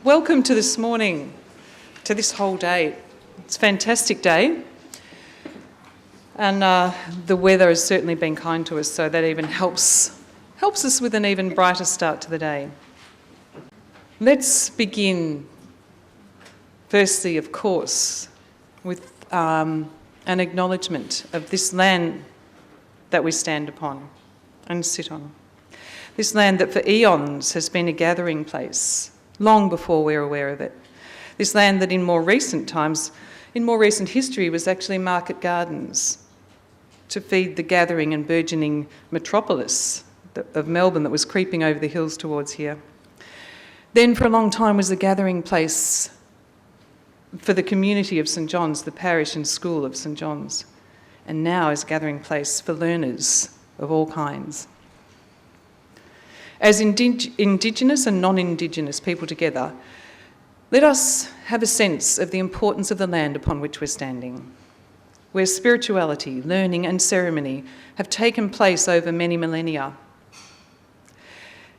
Welcome to this morning, to this whole day. It's a fantastic day, and the weather has certainly been kind to us, so that even helps us with an even brighter start to the day. Let's begin, firstly, of course, with an acknowledgement of this land that we stand upon and sit on. This land that for eons has been a gathering place, long before we're aware of it. This land that in more recent times, in more recent history, was actually market gardens to feed the gathering and burgeoning metropolis of Melbourne that was creeping over the hills towards here. Then for a long time was the gathering place for the community of St John's, the parish and school of St John's, and now is a gathering place for learners of all kinds. As Indigenous and non-Indigenous people together, let us have a sense of the importance of the land upon which we're standing, where spirituality, learning and ceremony have taken place over many millennia.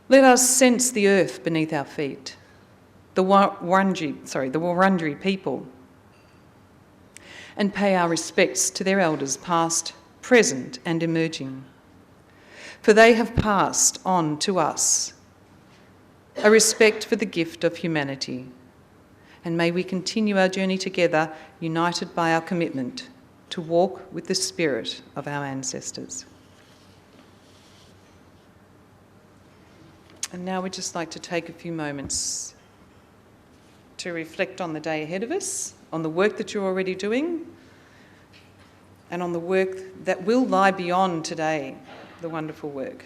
Let us sense the earth beneath our feet, the Wurundjeri people, and pay our respects to their elders past, present and emerging. For they have passed on to us a respect for the gift of humanity. And may we continue our journey together, united by our commitment to walk with the spirit of our ancestors. And now we'd just like to take a few moments to reflect on the day ahead of us, on the work that you're already doing, and on the work that will lie beyond today, the wonderful work.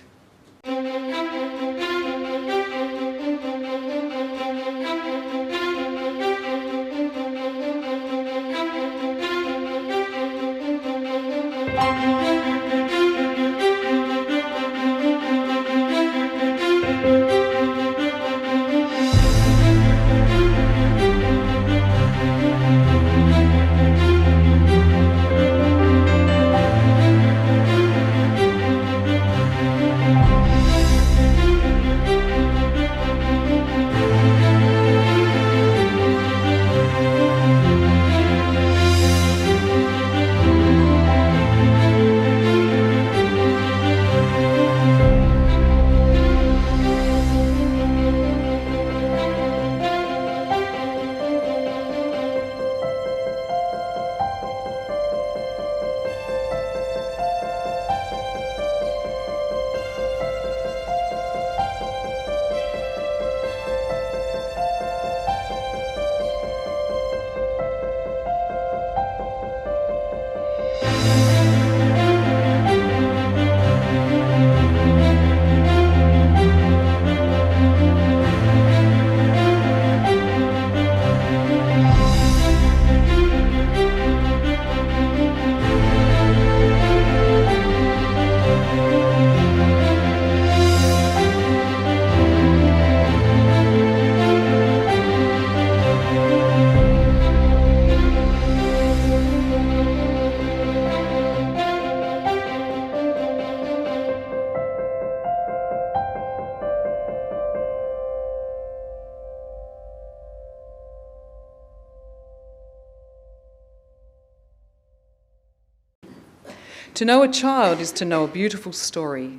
To know a child is to know a beautiful story.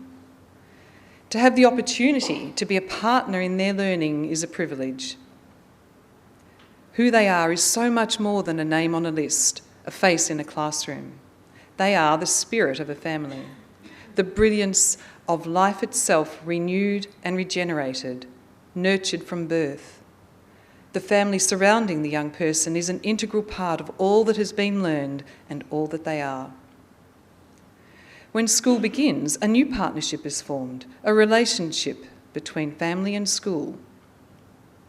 To have the opportunity to be a partner in their learning is a privilege. Who they are is so much more than a name on a list, a face in a classroom. They are the spirit of a family, the brilliance of life itself renewed and regenerated, nurtured from birth. The family surrounding the young person is an integral part of all that has been learned and all that they are. When school begins, a new partnership is formed, a relationship between family and school.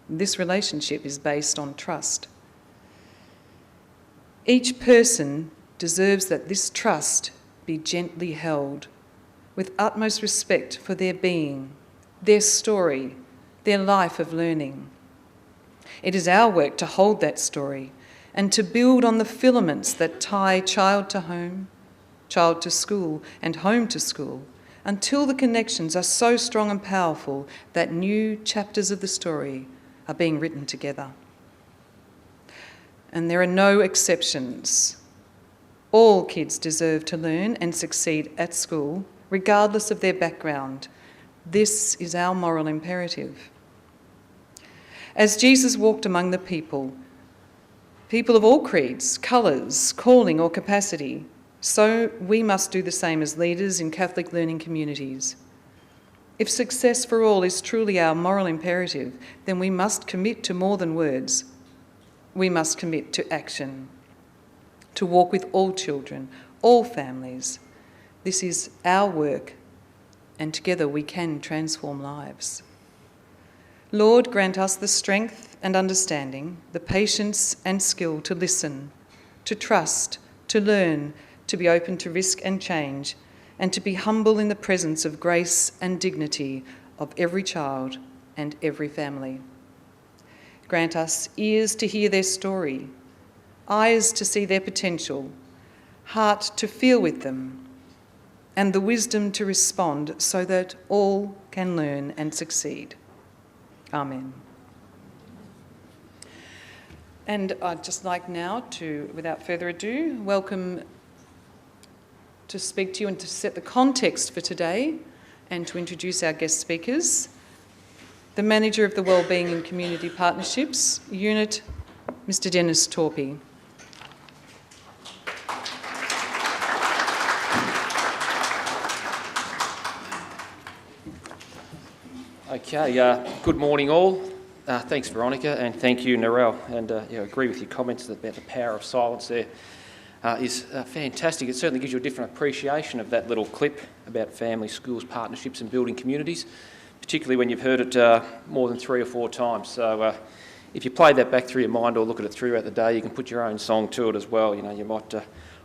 This relationship is based on trust. Each person deserves that this trust be gently held, with utmost respect for their being, their story, their life of learning. It is our work to hold that story and to build on the filaments that tie child to home, child to school, and home to school, until the connections are so strong and powerful that new chapters of the story are being written together. And there are no exceptions. All kids deserve to learn and succeed at school, regardless of their background. This is our moral imperative. As Jesus walked among the people of all creeds, colours, calling or capacity, so we must do the same as leaders in Catholic learning communities. If success for all is truly our moral imperative, then we must commit to more than words. We must commit to action, to walk with all children, all families. This is our work, and together we can transform lives. Lord, grant us the strength and understanding, the patience and skill to listen, to trust, to learn, to be open to risk and change, and to be humble in the presence of grace and dignity of every child and every family. Grant us ears to hear their story, eyes to see their potential, heart to feel with them, and the wisdom to respond so that all can learn and succeed. Amen. And I'd just like now to, without further ado, welcome to speak to you and to set the context for today and to introduce our guest speakers. The Manager of the Wellbeing and Community Partnerships Unit, Mr. Dennis Torpey. Okay, good morning all. Thanks Veronica, and thank you Narelle, and I agree with your comments about the power of silence there. Is fantastic. It certainly gives you a different appreciation of that little clip about family, schools, partnerships and building communities, particularly when you've heard it more than 3 or 4 times. So if you play that back through your mind or look at it throughout the day, you can put your own song to it as well. You know, you might.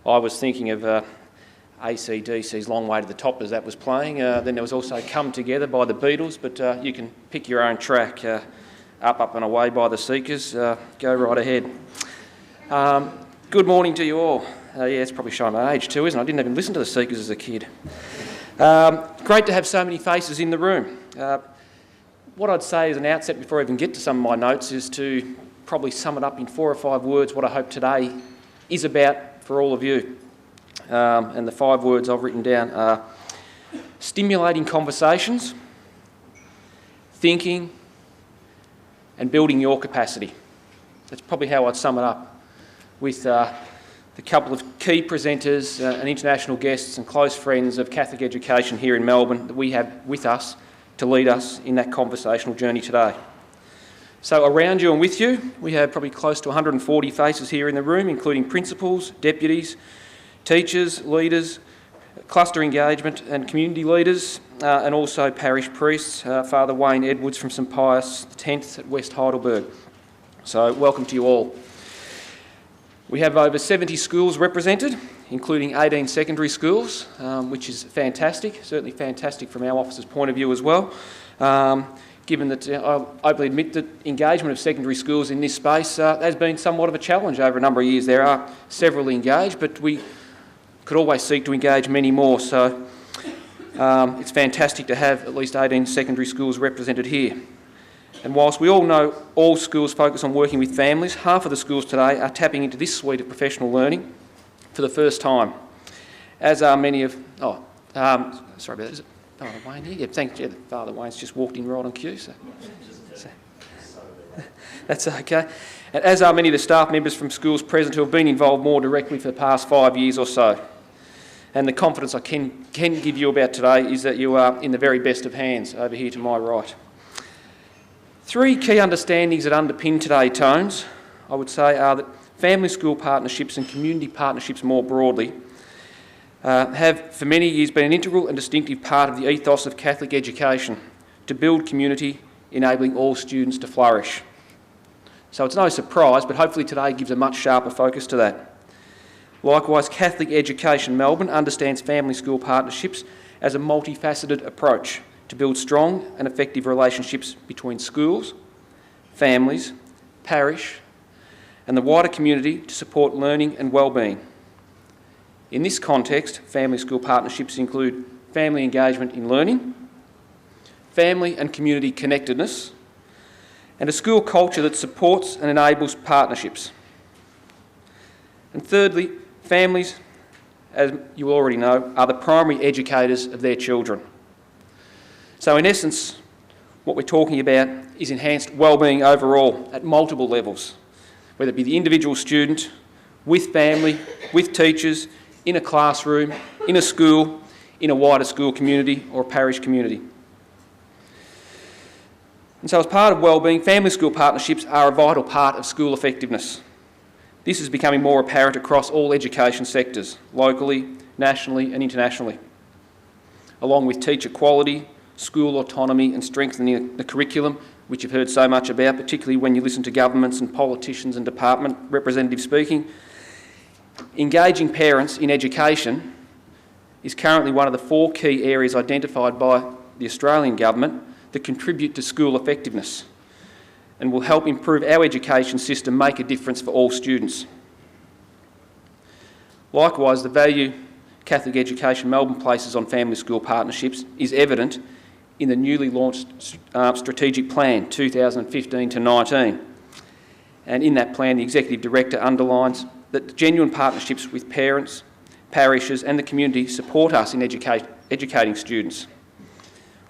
I was thinking of AC/DC's Long Way to the Top as that was playing. Then there was also Come Together by the Beatles, but you can pick your own track. Up, Up and Away by the Seekers. Go right ahead. Good morning to you all. Yeah, it's probably showing my age too, isn't it? I didn't even listen to the Seekers as a kid. Great to have so many faces in the room. What I'd say as an outset before I even get to some of my notes is to probably sum it up in 4 or 5 words what I hope today is about for all of you. And the 5 words I've written down are stimulating conversations, thinking, and building your capacity. That's probably how I'd sum it up, with the couple of key presenters and international guests and close friends of Catholic education here in Melbourne that we have with us to lead us in that conversational journey today. So around you and with you, we have probably close to 140 faces here in the room, including principals, deputies, teachers, leaders, cluster engagement and community leaders, and also parish priests, Father Wayne Edwards from St Pius X at West Heidelberg. So welcome to you all. We have over 70 schools represented, including 18 secondary schools, which is fantastic, certainly fantastic from our office's point of view as well. Given that I openly admit that engagement of secondary schools in this space has been somewhat of a challenge over a number of years. There are several engaged, but we could always seek to engage many more. So it's fantastic to have at least 18 secondary schools represented here. And whilst we all know all schools focus on working with families, half of the schools today are tapping into this suite of professional learning for the first time, as are many of... sorry about that. Is it Father Wayne here? Yeah, thanks. Yeah, Father Wayne's just walked in right on cue, so that's okay. And as are many of the staff members from schools present who have been involved more directly for the past 5 years or so. And the confidence I can give you about today is that you are in the very best of hands over here to my right. 3 key understandings that underpin today's tones, I would say, are that family school partnerships and community partnerships more broadly have for many years been an integral and distinctive part of the ethos of Catholic education to build community, enabling all students to flourish. So it's no surprise, but hopefully today gives a much sharper focus to that. Likewise, Catholic Education Melbourne understands family school partnerships as a multifaceted approach to build strong and effective relationships between schools, families, parish, and the wider community to support learning and wellbeing. In this context, family school partnerships include family engagement in learning, family and community connectedness, and a school culture that supports and enables partnerships. And thirdly, families, as you already know, are the primary educators of their children. So in essence, what we're talking about is enhanced wellbeing overall at multiple levels, whether it be the individual student, with family, with teachers, in a classroom, in a school, in a wider school community or a parish community. And so as part of wellbeing, family-school partnerships are a vital part of school effectiveness. This is becoming more apparent across all education sectors, locally, nationally and internationally, along with teacher quality, school autonomy and strengthening the curriculum, which you've heard so much about, particularly when you listen to governments and politicians and department representatives speaking. Engaging parents in education is currently one of the 4 key areas identified by the Australian Government that contribute to school effectiveness and will help improve our education system, make a difference for all students. Likewise, the value Catholic Education Melbourne places on family school partnerships is evident in the newly launched strategic plan 2015 to 19. And in that plan, the Executive Director underlines that genuine partnerships with parents, parishes and the community support us in educating students.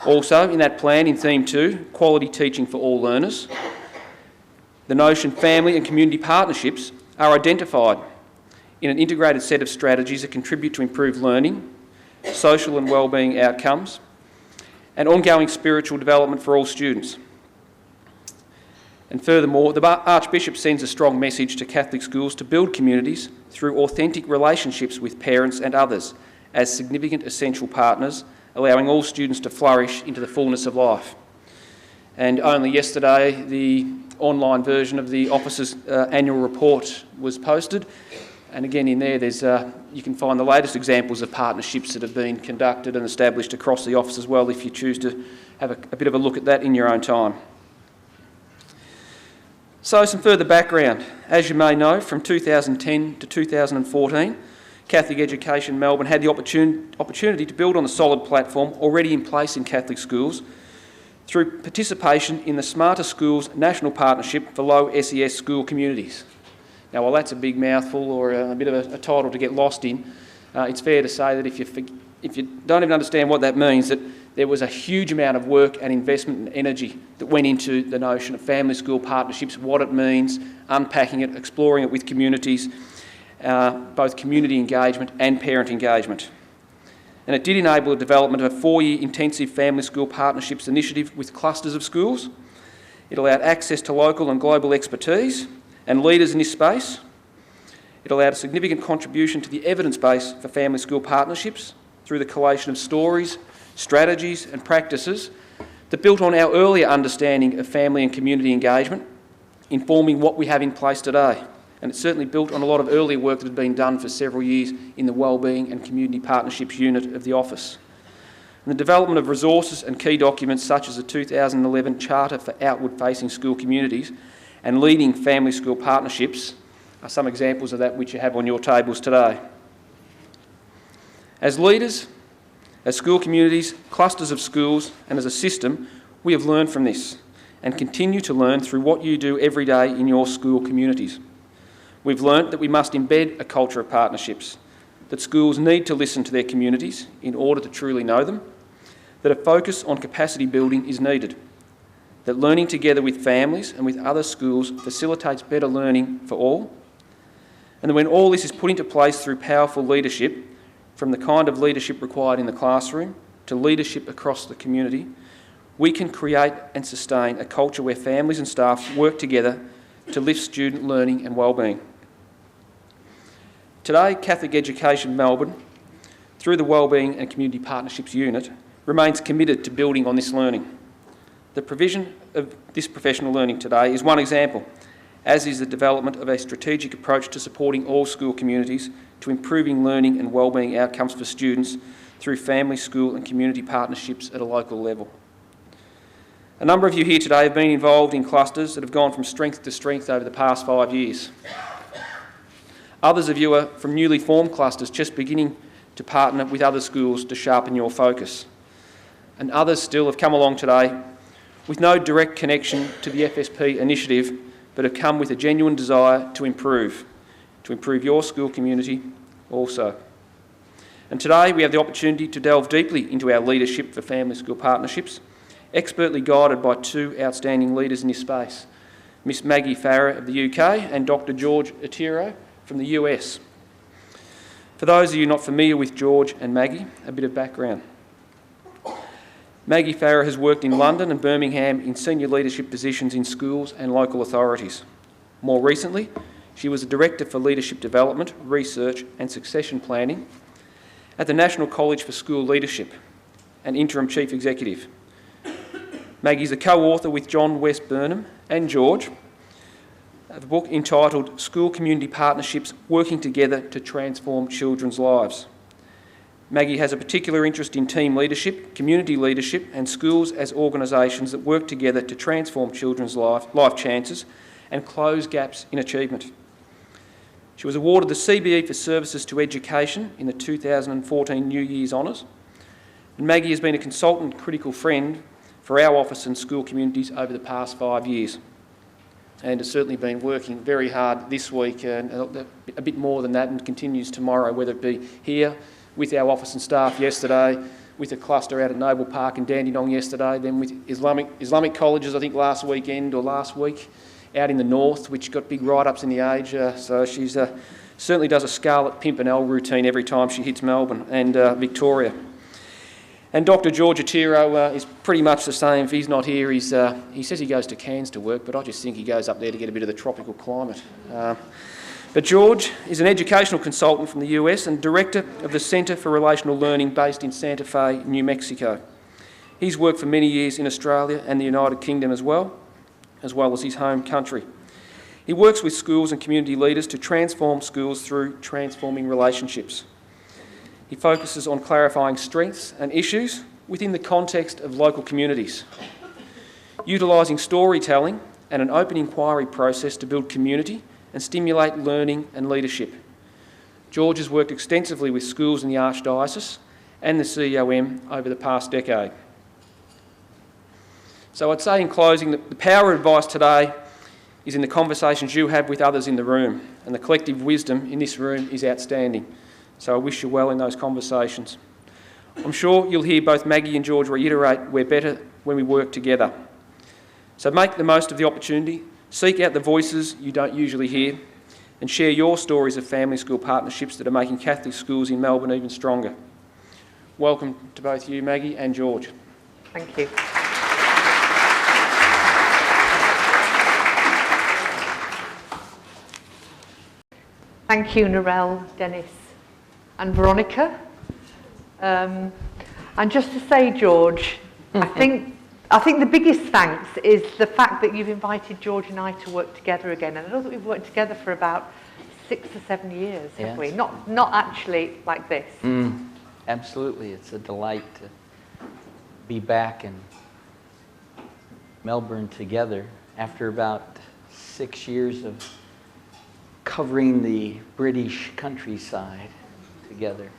Also, in that plan, in Theme 2, Quality Teaching for All Learners, the notion family and community partnerships are identified in an integrated set of strategies that contribute to improved learning, social and wellbeing outcomes, and ongoing spiritual development for all students. And furthermore, the Archbishop sends a strong message to Catholic schools to build communities through authentic relationships with parents and others as significant essential partners, allowing all students to flourish into the fullness of life. And only yesterday, the online version of the office's annual report was posted. And again, in there, you can find the latest examples of partnerships that have been conducted and established across the office as well, if you choose to have a bit of a look at that in your own time. So some further background. As you may know, from 2010 to 2014, Catholic Education Melbourne had the opportunity to build on the solid platform already in place in Catholic schools through participation in the Smarter Schools National Partnership for Low SES School Communities. Now, while that's a big mouthful or a bit of a title to get lost in, it's fair to say that if you don't even understand what that means, that there was a huge amount of work and investment and energy that went into the notion of family school partnerships, what it means, unpacking it, exploring it with communities, both community engagement and parent engagement. And it did enable the development of a 4-year intensive family school partnerships initiative with clusters of schools. It allowed access to local and global expertise and leaders in this space. It allowed a significant contribution to the evidence base for family school partnerships through the collation of stories, strategies and practices that built on our earlier understanding of family and community engagement, informing what we have in place today. And it certainly built on a lot of earlier work that had been done for several years in the Wellbeing and Community Partnerships unit of the office. And the development of resources and key documents such as the 2011 Charter for Outward-Facing School Communities and Leading Family School Partnerships are some examples of that which you have on your tables today. As leaders, as school communities, clusters of schools and as a system, we have learned from this and continue to learn through what you do every day in your school communities. We've learnt that we must embed a culture of partnerships, that schools need to listen to their communities in order to truly know them, that a focus on capacity building is needed, that learning together with families and with other schools facilitates better learning for all, and that when all this is put into place through powerful leadership, from the kind of leadership required in the classroom to leadership across the community, we can create and sustain a culture where families and staff work together to lift student learning and wellbeing. Today, Catholic Education Melbourne, through the Wellbeing and Community Partnerships unit, remains committed to building on this learning. The provision of this professional learning today is one example, as is the development of a strategic approach to supporting all school communities to improving learning and wellbeing outcomes for students through family, school and community partnerships at a local level. A number of you here today have been involved in clusters that have gone from strength to strength over the past 5 years. Others of you are from newly formed clusters just beginning to partner with other schools to sharpen your focus. And others still have come along today with no direct connection to the FSP initiative, but have come with a genuine desire to improve your school community also. And today we have the opportunity to delve deeply into our leadership for family school partnerships, expertly guided by two outstanding leaders in this space, Miss Maggie Farrar of the UK and Dr. George Otero from the US. For those of you not familiar with George and Maggie, a bit of background. Maggie Farrar has worked in London and Birmingham in senior leadership positions in schools and local authorities. More recently, she was a Director for Leadership Development, Research and Succession Planning at the National College for School Leadership and Interim Chief Executive. Maggie is a co-author with John West Burnham and George of a book entitled School Community Partnerships Working Together to Transform Children's Lives. Maggie has a particular interest in team leadership, community leadership and schools as organisations that work together to transform children's life chances and close gaps in achievement. She was awarded the CBE for Services to Education in the 2014 New Year's Honours. And Maggie has been a consultant critical friend for our office and school communities over the past 5 years, and has certainly been working very hard this week and a bit more than that, and continues tomorrow, whether it be here with our office and staff yesterday, with a cluster out at Noble Park in Dandenong yesterday, then with Islamic colleges I think last weekend or last week out in the north, which got big write-ups in the Age. So she's certainly does a Scarlet Pimpernel routine every time she hits Melbourne and Victoria. And Dr. George Otero is pretty much the same. If he's not here, he says he goes to Cairns to work, but I just think he goes up there to get a bit of the tropical climate. But George is an educational consultant from the US and Director of the Centre for Relational Learning based in Santa Fe, New Mexico. He's worked for many years in Australia and the United Kingdom as well as his home country. He works with schools and community leaders to transform schools through transforming relationships. He focuses on clarifying strengths and issues within the context of local communities, utilising storytelling and an open inquiry process to build community and stimulate learning and leadership. George has worked extensively with schools in the Archdiocese and the CEOM over the past decade. So I'd say in closing that the power of advice today is in the conversations you have with others in the room, and the collective wisdom in this room is outstanding. So I wish you well in those conversations. I'm sure you'll hear both Maggie and George reiterate we're better when we work together. So make the most of the opportunity, seek out the voices you don't usually hear, and share your stories of family school partnerships that are making Catholic schools in Melbourne even stronger. Welcome to both you, Maggie and George. Thank you. Thank you, Narelle, Dennis and Veronica. And just to say, George, I think the biggest thanks is the fact that you've invited George and I to work together again. And I know that we've worked together for about 6 or 7 years, have we? Not actually like this. Absolutely. It's a delight to be back in Melbourne together after about 6 years of covering the British countryside together.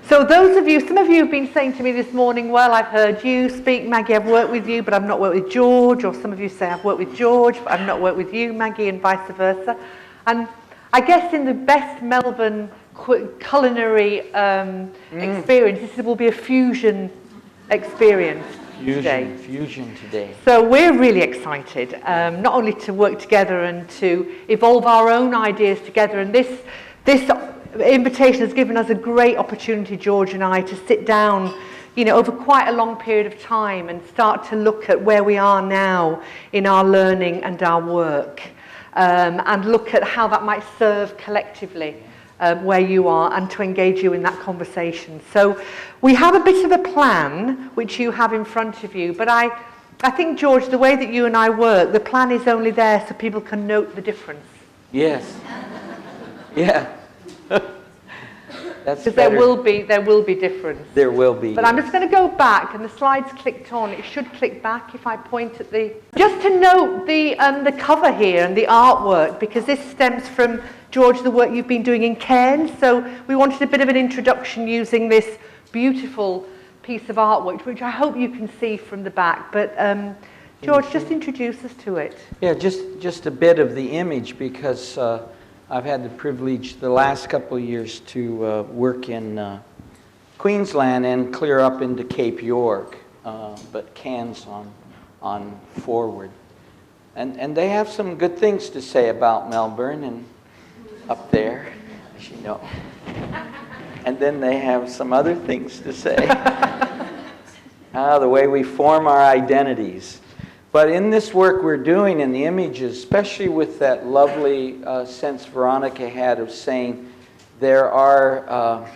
So those of you, some of you have been saying to me this morning, well, I've heard you speak, Maggie, I've worked with you, but I've not worked with George. Or some of you say, I've worked with George, but I've not worked with you, Maggie, and vice versa. And I guess in the best Melbourne culinary experience, this will be a fusion experience today. Fusion today. So we're really excited, not only to work together and to evolve our own ideas together, and this invitation has given us a great opportunity, George and I, to sit down, over quite a long period of time and start to look at where we are now in our learning and our work, and look at how that might serve collectively where you are, and to engage you in that conversation. So we have a bit of a plan which you have in front of you, but I think, George, the way that you and I work, the plan is only there so people can note the difference. Yes. Yeah. That's because better. there will be difference. There will be. But I'm just going to go back, and the slides clicked on. It should click back if I point at the. Just to note the cover here and the artwork, because this stems from, George, the work you've been doing in Cairns. So we wanted a bit of an introduction using this beautiful piece of artwork, which I hope you can see from the back. But George, just introduce us to it. Yeah, just a bit of the image, because I've had the privilege the last couple of years to work in Queensland and clear up into Cape York, but Cairns on forward. And they have some good things to say about Melbourne and up there, as you know. And then they have some other things to say. The way we form our identities. But in this work we're doing in the images, especially with that lovely sense Veronica had of saying there are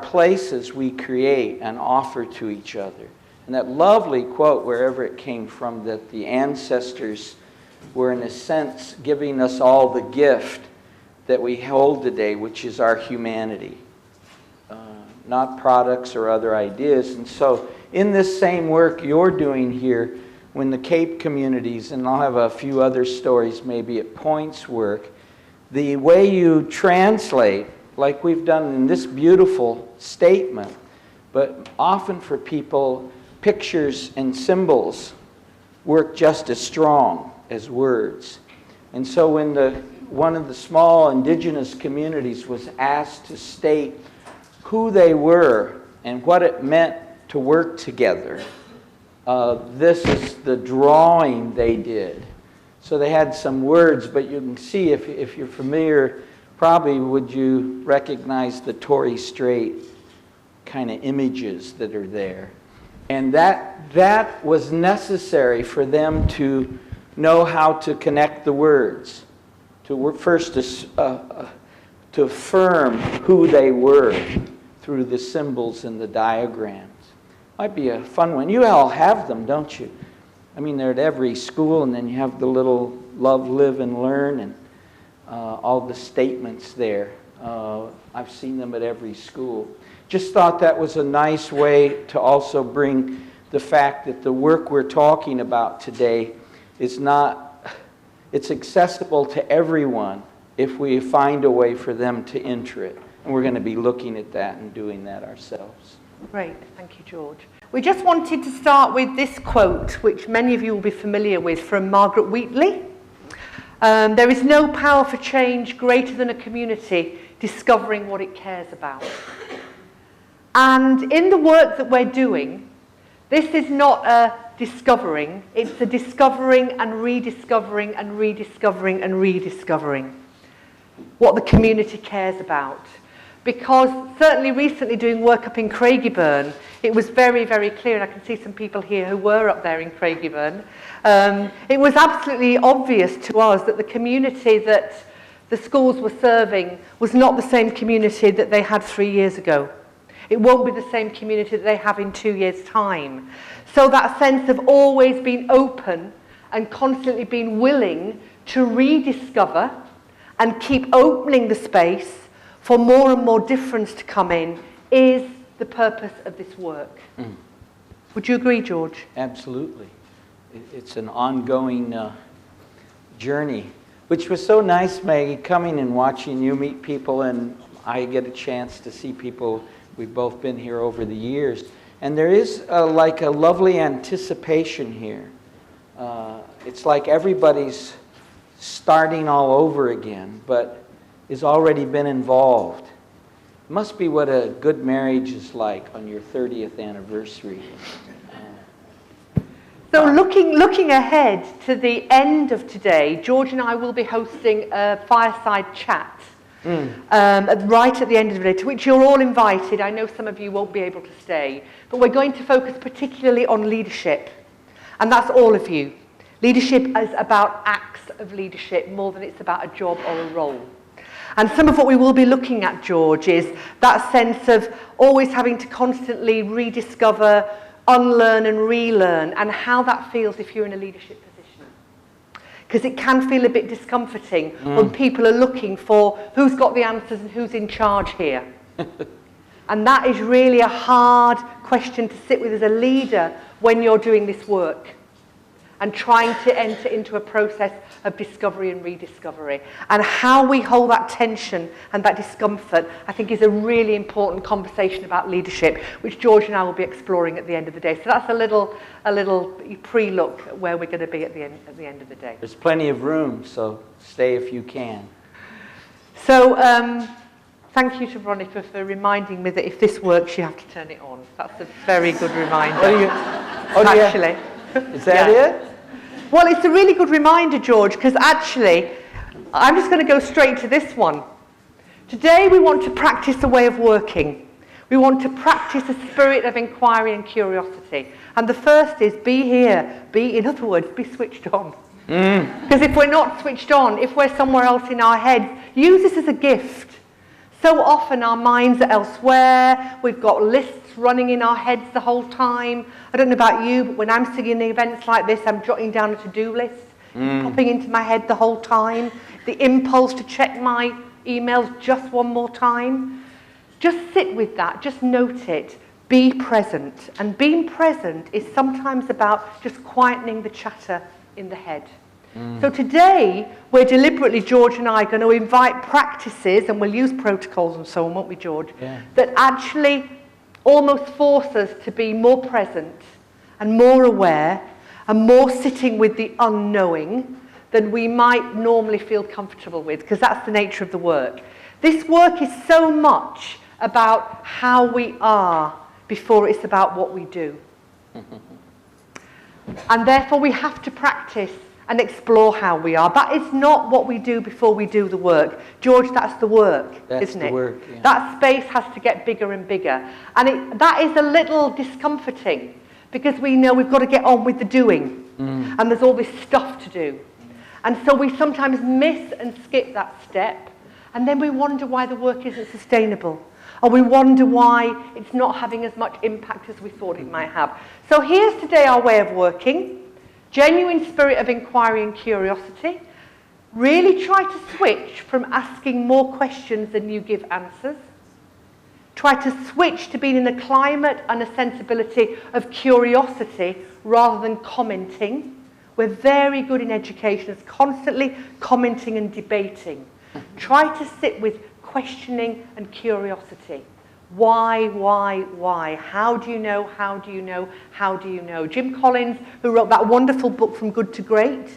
places we create and offer to each other. And that lovely quote, wherever it came from, that the ancestors were in a sense giving us all the gift that we hold today, which is our humanity. Not products or other ideas. And so in this same work you're doing here, when the Cape communities, and I'll have a few other stories maybe at points work, the way you translate, like we've done in this beautiful statement, but often for people, pictures and symbols work just as strong as words. And so when one of the small indigenous communities was asked to state who they were and what it meant to work together, this is the drawing they did. So they had some words, but you can see, if you're familiar, probably would you recognize the Torrey Strait kind of images that are there. And that was necessary for them to know how to connect the words, first to affirm who they were through the symbols and the diagrams. Might be a fun one. You all have them, don't you? I mean, they're at every school, and then you have the little love, live, and learn, and all the statements there. I've seen them at every school. Just thought that was a nice way to also bring the fact that the work we're talking about today is it's accessible to everyone if we find a way for them to enter it. And we're going to be looking at that and doing that ourselves. Great, thank you, George. We just wanted to start with this quote, which many of you will be familiar with, from Margaret Wheatley. There is no power for change greater than a community discovering what it cares about. And in the work that we're doing, this is not a discovering, it's a discovering and rediscovering and rediscovering and rediscovering what the community cares about. Because certainly recently doing work up in Craigieburn, it was very, very clear, and I can see some people here who were up there in Craigieburn. It was absolutely obvious to us that the community that the schools were serving was not the same community that they had 3 years ago. It won't be the same community that they have in 2 years' time. So that sense of always being open and constantly being willing to rediscover and keep opening the space for more and more difference to come in is the purpose of this work. Mm. Would you agree, George? Absolutely. It's an ongoing journey, which was so nice, Maggie, coming and watching you meet people, and I get a chance to see people. We've both been here over the years. And there is like a lovely anticipation here. It's like everybody's starting all over again, but has already been involved. It must be what a good marriage is like on your 30th anniversary. So looking ahead to the end of today, George and I will be hosting a fireside chat right at the end of the day, to which you're all invited. I know some of you won't be able to stay, but we're going to focus particularly on leadership, and that's all of you. Leadership is about acts of leadership more than it's about a job or a role. And some of what we will be looking at, George, is that sense of always having to constantly rediscover, unlearn and relearn, and how that feels if you're in a leadership position. Because it can feel a bit discomforting when people are looking for who's got the answers and who's in charge here. And that is really a hard question to sit with as a leader when you're doing this work. and trying to enter into a process of discovery and rediscovery. And how we hold that tension and that discomfort, I think, is a really important conversation about leadership, which George and I will be exploring at the end of the day. So that's a little pre-look at where we're going to be at the end of the day. There's plenty of room, so stay if you can. So thank you to Veronica for reminding me that if this works, you have to turn it on. That's a very good reminder. Actually. Is that it? Well, it's a really good reminder, George, because actually, I'm just going to go straight to this one. Today, we want to practice a way of working. We want to practice a spirit of inquiry and curiosity. And the first is be here. In other words, be switched on. Because if we're not switched on, if we're somewhere else in our heads, use this as a gift. So often our minds are elsewhere, we've got lists running in our heads the whole time. I don't know about you, but when I'm sitting in events like this, I'm jotting down a to-do list, popping into my head the whole time. The impulse to check my emails just one more time. Just sit with that, just note it, be present. And being present is sometimes about just quietening the chatter in the head. So today, we're deliberately, George and I, going to invite practices, and we'll use protocols and so on, won't we, George? Yeah. That actually almost force us to be more present and more aware and more sitting with the unknowing than we might normally feel comfortable with, because that's the nature of the work. This work is so much about how we are before it's about what we do. And therefore, we have to practice and explore how we are. That is not what we do before we do the work. George, that's the work, isn't it? That's the work, yeah. That space has to get bigger and bigger. And that is a little discomforting because we know we've got to get on with the doing. And there's all this stuff to do. And so we sometimes miss and skip that step. And then we wonder why the work isn't sustainable. Or we wonder why it's not having as much impact as we thought it might have. So here's today our way of working. Genuine spirit of inquiry and curiosity. Really try to switch from asking more questions than you give answers. Try to switch to being in a climate and a sensibility of curiosity rather than commenting. We're very good in education as constantly commenting and debating. Try to sit with questioning and curiosity. Why? How do you know? How do you know? How do you know? Jim Collins, who wrote that wonderful book From Good to Great,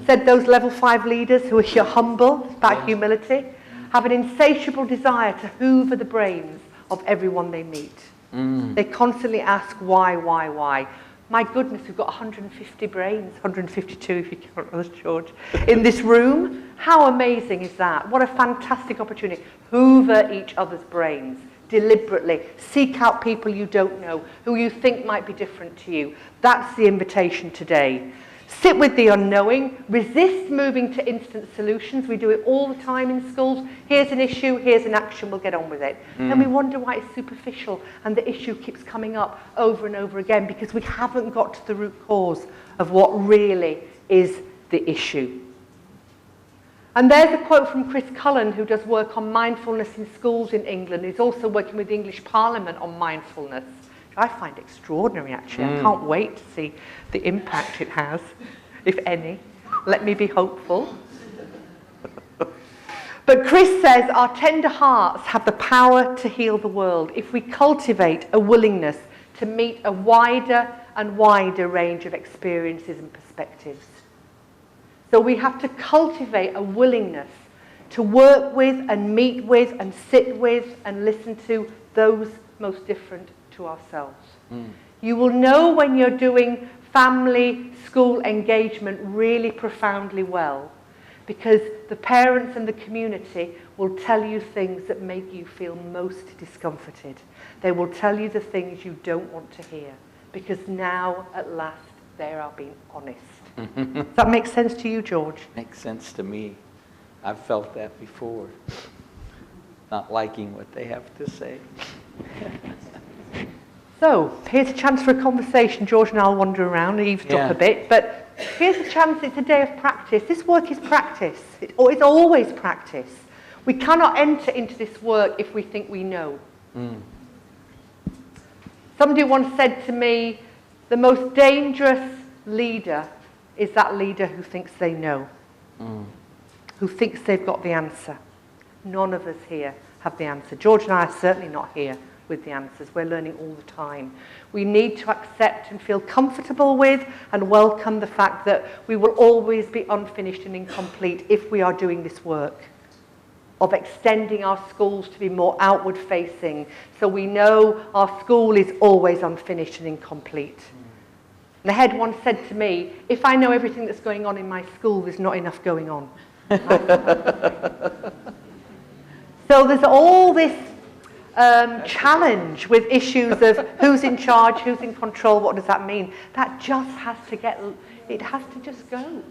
said those level 5 leaders who are humble, about humility, have an insatiable desire to hoover the brains of everyone they meet. They constantly ask why? My goodness, we've got 150 brains, 152 if you count us, George, in this room. How amazing is that? What a fantastic opportunity. Hoover each other's brains. Deliberately seek out people you don't know, who you think might be different to you. That's the invitation today. Sit with the unknowing, resist moving to instant solutions. We do it all the time in schools. Here's an issue, here's an action, we'll get on with it. And we wonder why it's superficial and the issue keeps coming up over and over again because we haven't got to the root cause of what really is the issue. And there's a quote from Chris Cullen, who does work on mindfulness in schools in England. He's also working with the English Parliament on mindfulness. I find extraordinary, actually. I can't wait to see the impact it has, if any. Let me be hopeful. But Chris says our tender hearts have the power to heal the world if we cultivate a willingness to meet a wider and wider range of experiences and perspectives. So we have to cultivate a willingness to work with and meet with and sit with and listen to those most different to ourselves. You will know when you're doing family, school engagement really profoundly well because the parents and the community will tell you things that make you feel most discomforted. They will tell you the things you don't want to hear because now, at last, they are being honest. Does that make sense to you, George? Makes sense to me. I've felt that before. Not liking what they have to say. So, here's a chance for a conversation. George and I will wander around and eavesdrop a bit, but here's a chance. It's a day of practice. This work is practice. It's always practice. We cannot enter into this work if we think we know. Somebody once said to me, the most dangerous leader is that leader who thinks they know, who thinks they've got the answer. None of us here have the answer. George and I are certainly not here with the answers. We're learning all the time. We need to accept and feel comfortable with and welcome the fact that we will always be unfinished and incomplete if we are doing this work of extending our schools to be more outward facing, so we know our school is always unfinished and incomplete. The head once said to me, if I know everything that's going on in my school, there's not enough going on. So there's all this challenge with issues of who's in charge, who's in control, what does that mean? That just has to it has to just go.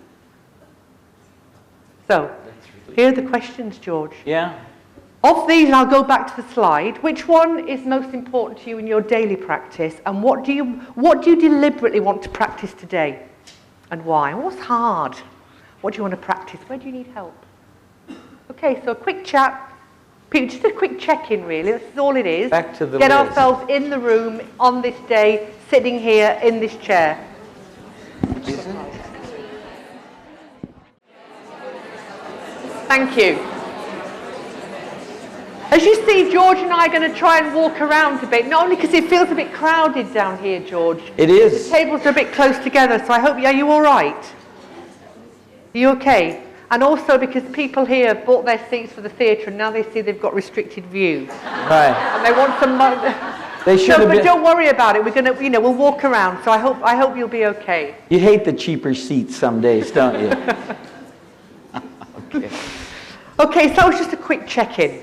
So, here are the questions, George. Yeah. Of these, and I'll go back to the slide, which one is most important to you in your daily practice, and what do you deliberately want to practice today, and why? And what's hard? What do you want to practice? Where do you need help? Okay, so a quick chat, just a quick check-in really, that's all it is. Back to the Get list. ourselves in the room on this day, sitting here in this chair. Thank you. As you see, George and I are going to try and walk around a bit, not only because it feels a bit crowded down here, George. It is. The tables are a bit close together, so I hope, are you all right? Are you okay? And also because people here bought their seats for the theatre and now they see they've got restricted view. Right. And they want some... They should have but been... don't worry about it. We're going to, we'll walk around, so I hope you'll be okay. You hate the cheaper seats some days, don't you? Okay. Okay, so that was just a quick check-in.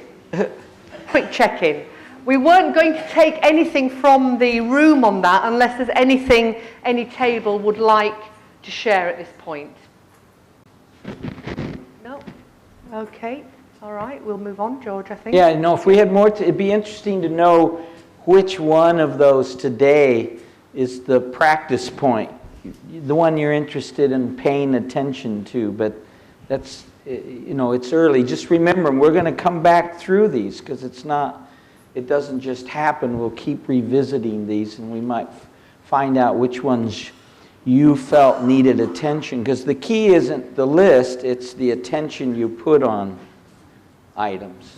Quick check-in. We weren't going to take anything from the room on that unless there's anything any table would like to share at this point. No? Okay. All right, we'll move on, George, I think. Yeah, no, if we had more, it'd be interesting to know which one of those today is the practice point, the one you're interested in paying attention to, but that's, it's early. Just remember, we're going to come back through these because it doesn't just happen. We'll keep revisiting these and we might find out which ones you felt needed attention, because the key isn't the list, it's the attention you put on items.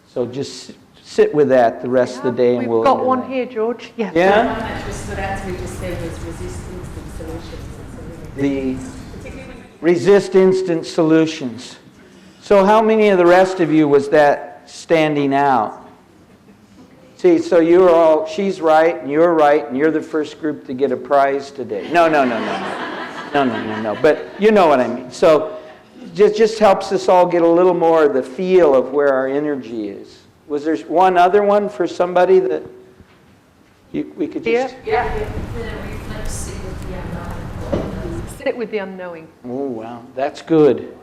So just sit with that the rest of the day and we'll... We've got one here, George. Yeah. Yeah? The one that just stood out to me just then was resist instant solutions. The resist instant solutions. So how many of the rest of you was that standing out? See, so you're all, she's right, and you're the first group to get a prize today. No. But you know what I mean. So just helps us all get a little more of the feel of where our energy is. Was there one other one for somebody that we could just... Yeah. Sit Sit with the unknowing. Oh, wow. That's good.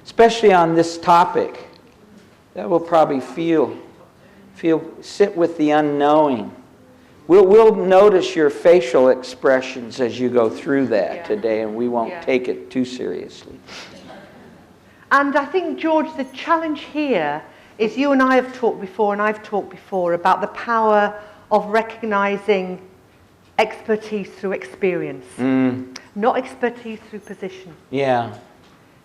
Especially on this topic. That will probably sit with the unknowing. We'll notice your facial expressions as you go through that today, and we won't take it too seriously. And I think, George, the challenge here is you and I have talked before, and I've talked before, about the power of recognizing expertise through experience, not expertise through position. Yeah.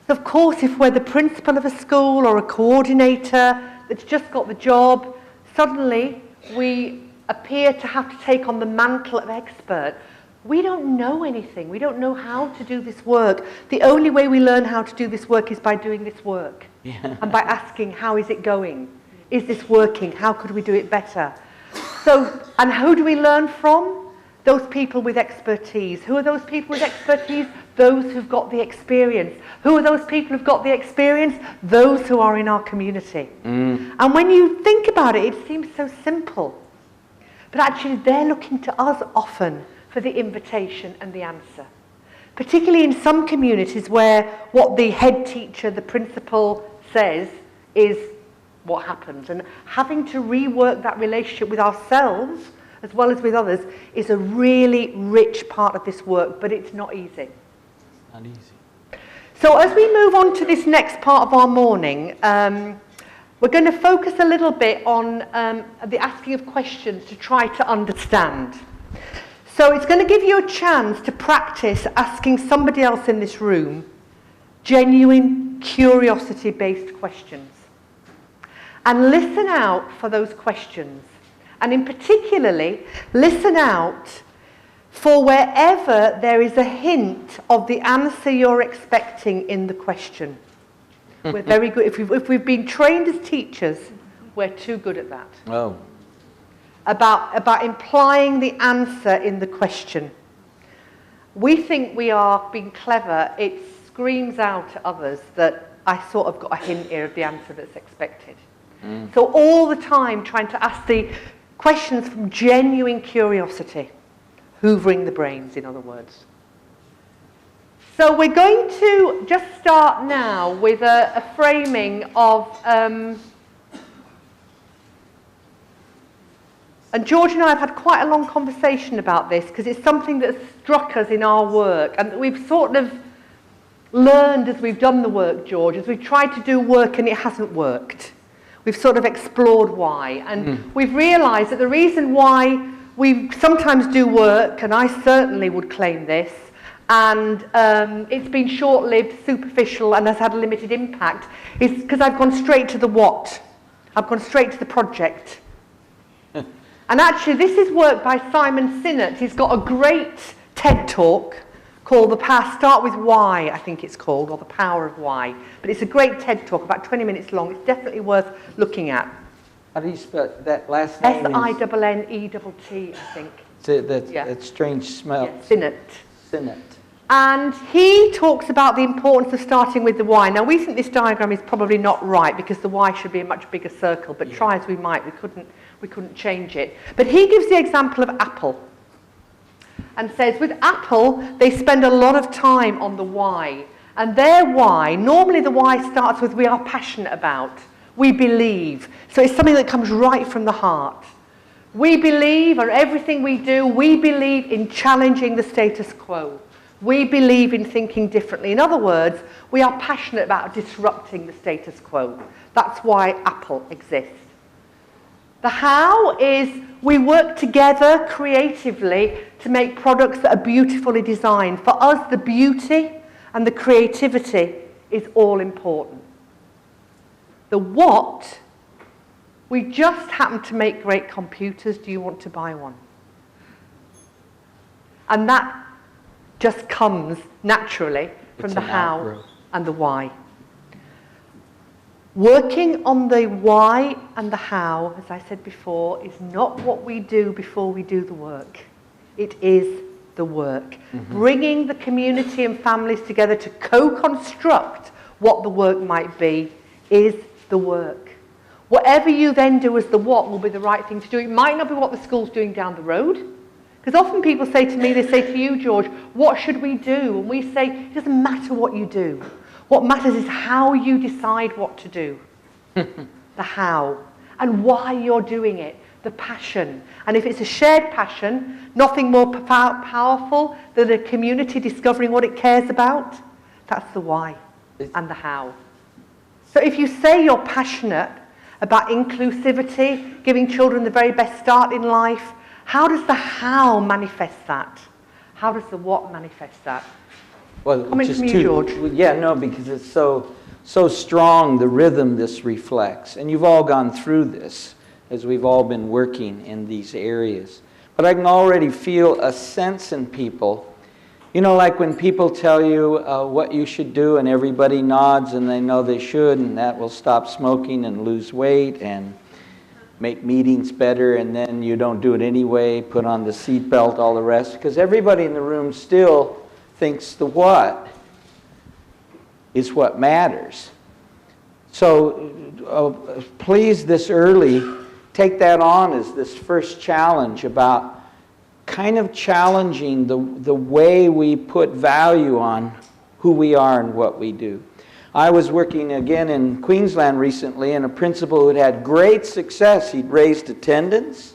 Of course, if we're the principal of a school or a coordinator that's just got the job, suddenly we appear to have to take on the mantle of expert. We don't know anything. We don't know how to do this work. The only way we learn how to do this work is by doing this work. And by asking, how is it going? Is this working? How could we do it better? So, and who do we learn from? Those people with expertise. Who are those people with expertise? Those who've got the experience. Who are those people who've got the experience? Those who are in our community. And when you think about it, it seems so simple. But actually, they're looking to us often for the invitation and the answer. Particularly in some communities where what the head teacher, the principal, says is what happens. And having to rework that relationship with ourselves as well as with others is a really rich part of this work, but it's not easy. Not easy. So as we move on to this next part of our morning, we're going to focus a little bit on the asking of questions to try to understand. So it's going to give you a chance to practice asking somebody else in this room genuine curiosity-based questions. And listen out for those questions. And in particularly, listen out for wherever there is a hint of the answer you're expecting in the question. We're very good. If we've been trained as teachers, we're too good at that. Oh. About implying the answer in the question. We think we are being clever. It screams out to others that I sort of got a hint here of the answer that's expected. So all the time trying to ask the questions from genuine curiosity. Hoovering the brains, in other words. So we're going to just start now with a framing of... And George and I have had quite a long conversation about this because it's something that struck us in our work and we've sort of learned as we've done the work, George, as we've tried to do work and it hasn't worked. We've sort of explored why and we've realised that the reason why we sometimes do work, and I certainly would claim this, and it's been short-lived, superficial and has had a limited impact, is because I've gone straight to the what. I've gone straight to the project. And actually, this is work by Simon Sinek. He's got a great TED talk called Start With Why, I think it's called, or The Power of Why. But it's a great TED talk, about 20 minutes long. It's definitely worth looking at. How do you spell that last name? Sinnett, I think. That strange smell. Yeah, Sinnett. Sinnett. And he talks about the importance of starting with the why. Now, we think this diagram is probably not right because the why should be a much bigger circle, but try as we might, we couldn't change it. But he gives the example of Apple and says with Apple, they spend a lot of time on the why. And their why, normally the why starts with we are passionate about, we believe. So it's something that comes right from the heart. We believe, or everything we do, we believe in challenging the status quo. We believe in thinking differently. In other words, we are passionate about disrupting the status quo. That's why Apple exists. The how is we work together creatively to make products that are beautifully designed. For us, the beauty and the creativity is all important. The what, we just happen to make great computers. Do you want to buy one? And that just comes naturally from the how outgrowth. And the why. Working on the why and the how, as I said before, is not what we do before we do the work. It is the work. Bringing the community and families together to co-construct what the work might be is the work. Whatever you then do as the what will be the right thing to do. It might not be what the school's doing down the road. Because often people say to me, they say to you, George, what should we do? And we say, it doesn't matter what you do. What matters is how you decide what to do. The how. And why you're doing it. The passion. And if it's a shared passion, nothing more powerful than a community discovering what it cares about. That's the why and the how. So if you say you're passionate about inclusivity, giving children the very best start in life, how does the how manifest that? How does the what manifest that? Well, Comment from you, George. Yeah, no, because it's so strong, the rhythm this reflects. And you've all gone through this as we've all been working in these areas. But I can already feel a sense in people. You know, like when people tell you what you should do and everybody nods and they know they should, and that will stop smoking and lose weight and make meetings better, and then you don't do it anyway, put on the seatbelt, all the rest, because everybody in the room still thinks the what is what matters. So please, this early, take that on as this first challenge about kind of challenging the way we put value on who we are and what we do. I was working again in Queensland recently, and a principal who had great success. He'd raised attendance.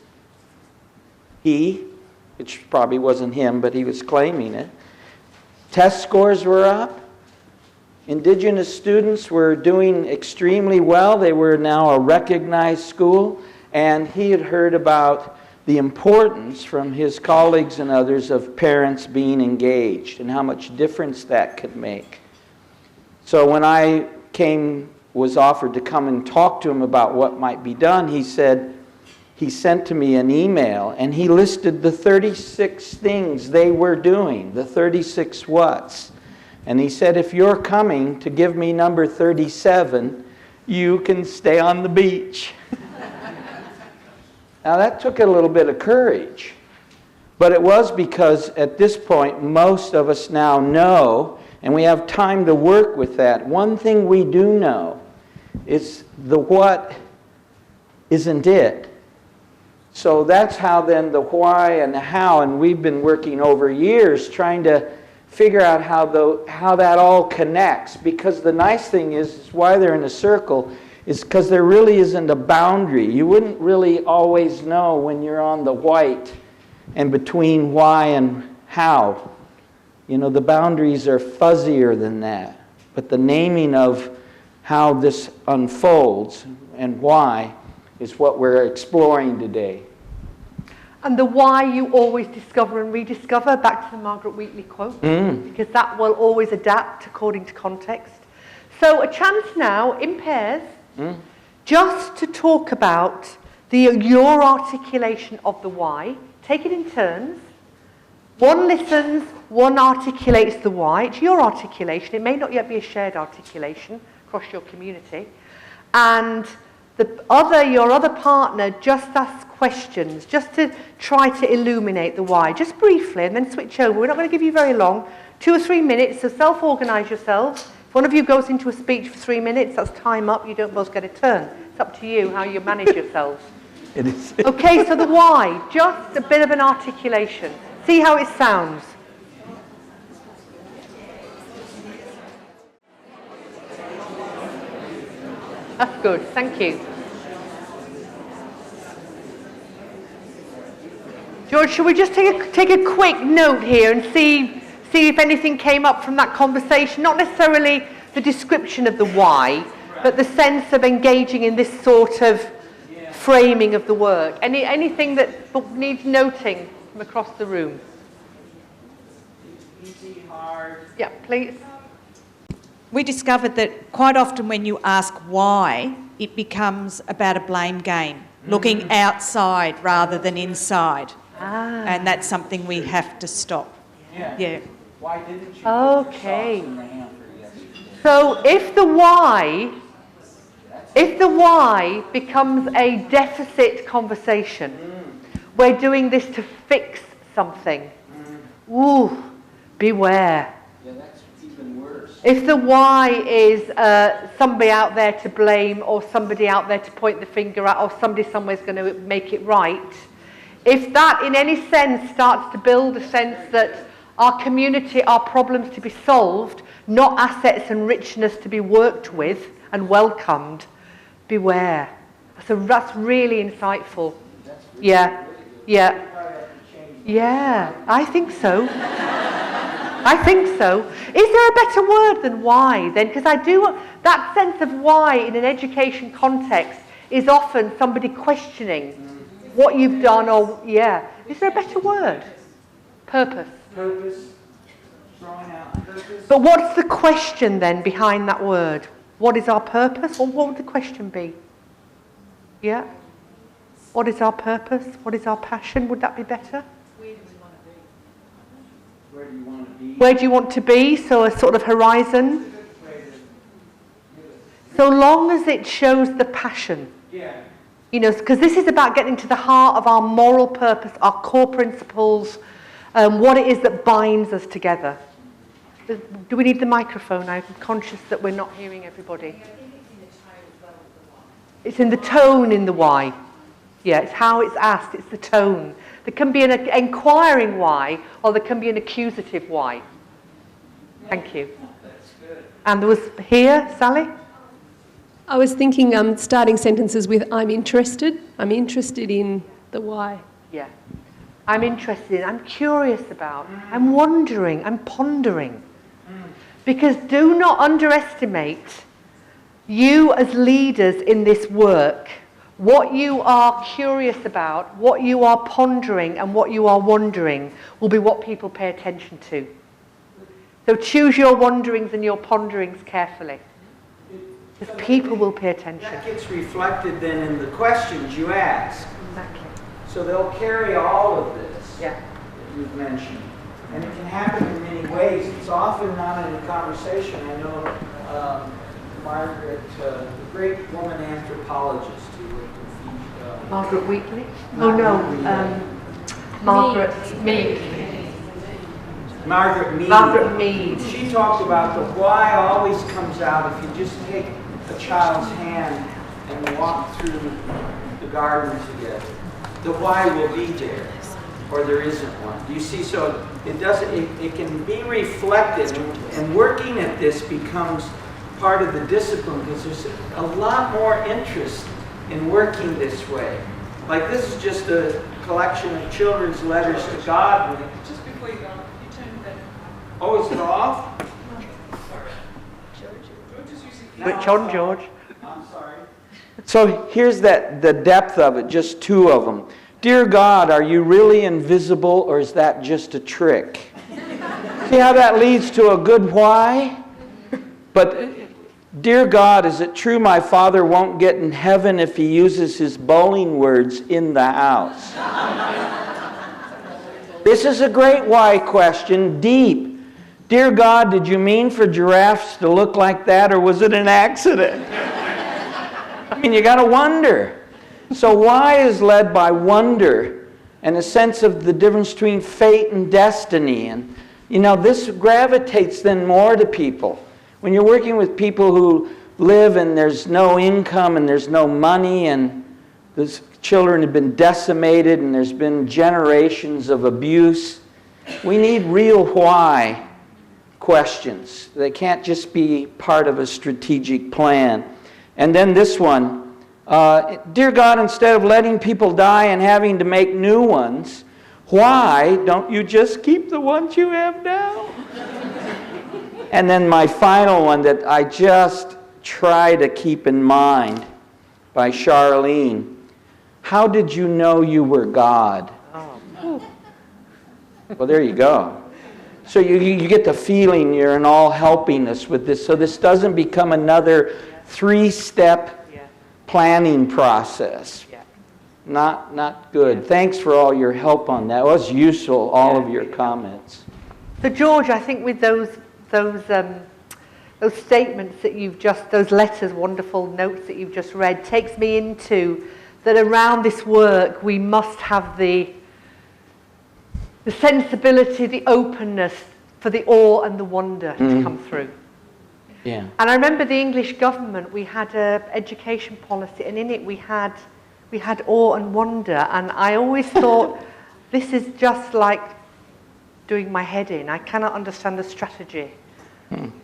Which probably wasn't him, but he was claiming it. Test scores were up. Indigenous students were doing extremely well. They were now a recognized school. And he had heard about the importance from his colleagues and others of parents being engaged and how much difference that could make. So when I was offered to come and talk to him about what might be done, he sent to me an email and he listed the 36 things they were doing, the 36 whats. And he said, if you're coming to give me number 37, you can stay on the beach. Now that took a little bit of courage, but it was because at this point most of us now know, and we have time to work with that. One thing we do know is the what isn't it. So that's how then the why and the how, and we've been working over years trying to figure out how that all connects, because the nice thing is why they're in a circle is because there really isn't a boundary. You wouldn't really always know when you're on the white and between why and how. You know, the boundaries are fuzzier than that. But the naming of how this unfolds and why is what we're exploring today. And the why you always discover and rediscover, back to the Margaret Wheatley quote, because that will always adapt according to context. So a chance now, in pairs, just to talk about your articulation of the why. Take it in turns. One listens, one articulates the why. It's your articulation. It may not yet be a shared articulation across your community. And your other partner just asks questions, just to try to illuminate the why, just briefly, and then switch over. We're not going to give you very long, 2 or 3 minutes, so self-organise yourselves. If one of you goes into a speech for 3 minutes, that's time up, you don't both get a turn. It's up to you how you manage yourselves. It is. Okay, so the why, just a bit of an articulation. See how it sounds. That's good, thank you. George, shall we just take a quick note here and see if anything came up from that conversation? Not necessarily the description of the why, but the sense of engaging in this sort of framing of the work. Anything that needs noting from across the room? Easy, hard. Yeah, please. We discovered that quite often when you ask why, it becomes about a blame game, looking outside rather than inside. And that's something we have to stop. Yeah. Why didn't you? Okay. So if the why becomes a deficit conversation, we're doing this to fix something. Ooh, beware. Yeah, that's even worse. If the why is somebody out there to blame, or somebody out there to point the finger at, or somebody somewhere's going to make it right, if that in any sense starts to build a sense that our community are problems to be solved, not assets and richness to be worked with and welcomed, beware. That's really insightful. Yeah, I think so. I think so. Is there a better word than why then? Because that sense of why in an education context is often somebody questioning what you've done, is there a better word? Purpose. Purpose. Drawing out purpose. But what's the question then behind that word? What is our purpose? Or what would the question be? Yeah? What is our purpose? What is our passion? Would that be better? Where do you want to be? Where do you want to be? So a sort of horizon. So long as it shows the passion. Yeah. You know, because this is about getting to the heart of our moral purpose, our core principles, what it is that binds us together. Do we need the microphone? I'm conscious that we're not hearing everybody. It's in the tone in the why. Yeah, it's how it's asked, it's the tone. There can be an inquiring why, or there can be an accusative why. Thank you. That's good. And there was here, Sally? I was thinking starting sentences with I'm interested in the why. Yeah. I'm interested in, I'm curious about, I'm wondering, I'm pondering. Because do not underestimate you as leaders in this work, What you are curious about, what you are pondering, and what you are wondering will be what people pay attention to. So choose your wonderings and your ponderings carefully, because people will pay attention. That gets reflected then in the questions you ask. Exactly. So they'll carry all of this Yeah. that you've mentioned. And it can happen in many ways. It's often not in a conversation. I know Margaret, the great woman anthropologist who worked in Margaret Wheatley? Oh no, Margaret Mead. Margaret Mead. Margaret Mead. She talked about the why always comes out if you just take a child's hand and walk through the garden together. The why will be there, or there isn't one. Do you see? So it doesn't. It can be reflected, and working at this becomes part of the discipline because there's a lot more interest in working this way. Like this is just a collection of children's letters to God. Just before you go, you turn that. Oh, is it off? Which on, George? I'm sorry. So here's the depth of it, just two of them. Dear God, are you really invisible or is that just a trick? See how that leads to a good why? But, dear God, is it true my father won't get in heaven if he uses his bowling words in the house? This is a great why question, deep. Dear God, did you mean for giraffes to look like that or was it an accident? I mean, you got to wonder. So why is led by wonder and a sense of the difference between fate and destiny. And, you know, this gravitates then more to people. When you're working with people who live and there's no income and there's no money and the children have been decimated and there's been generations of abuse, we need real why questions. They can't just be part of a strategic plan. And then this one, dear God, instead of letting people die and having to make new ones, why don't you just keep the ones you have now? And then my final one that I just try to keep in mind by Charlene. How did you know you were God? Well, there you go. So you get the feeling you're in all helpingness with this. So this doesn't become another three-step planning process. Not good. Thanks for all your help on that. It was useful, all of your comments. So George, I think with those statements that you've just, those letters, wonderful notes that you've just read, takes me into that around this work we must have the sensibility, the openness for the awe and the wonder to come through. Yeah. And I remember the English government, we had an education policy, and in it we had awe and wonder. And I always thought, this is just like doing my head in. I cannot understand the strategy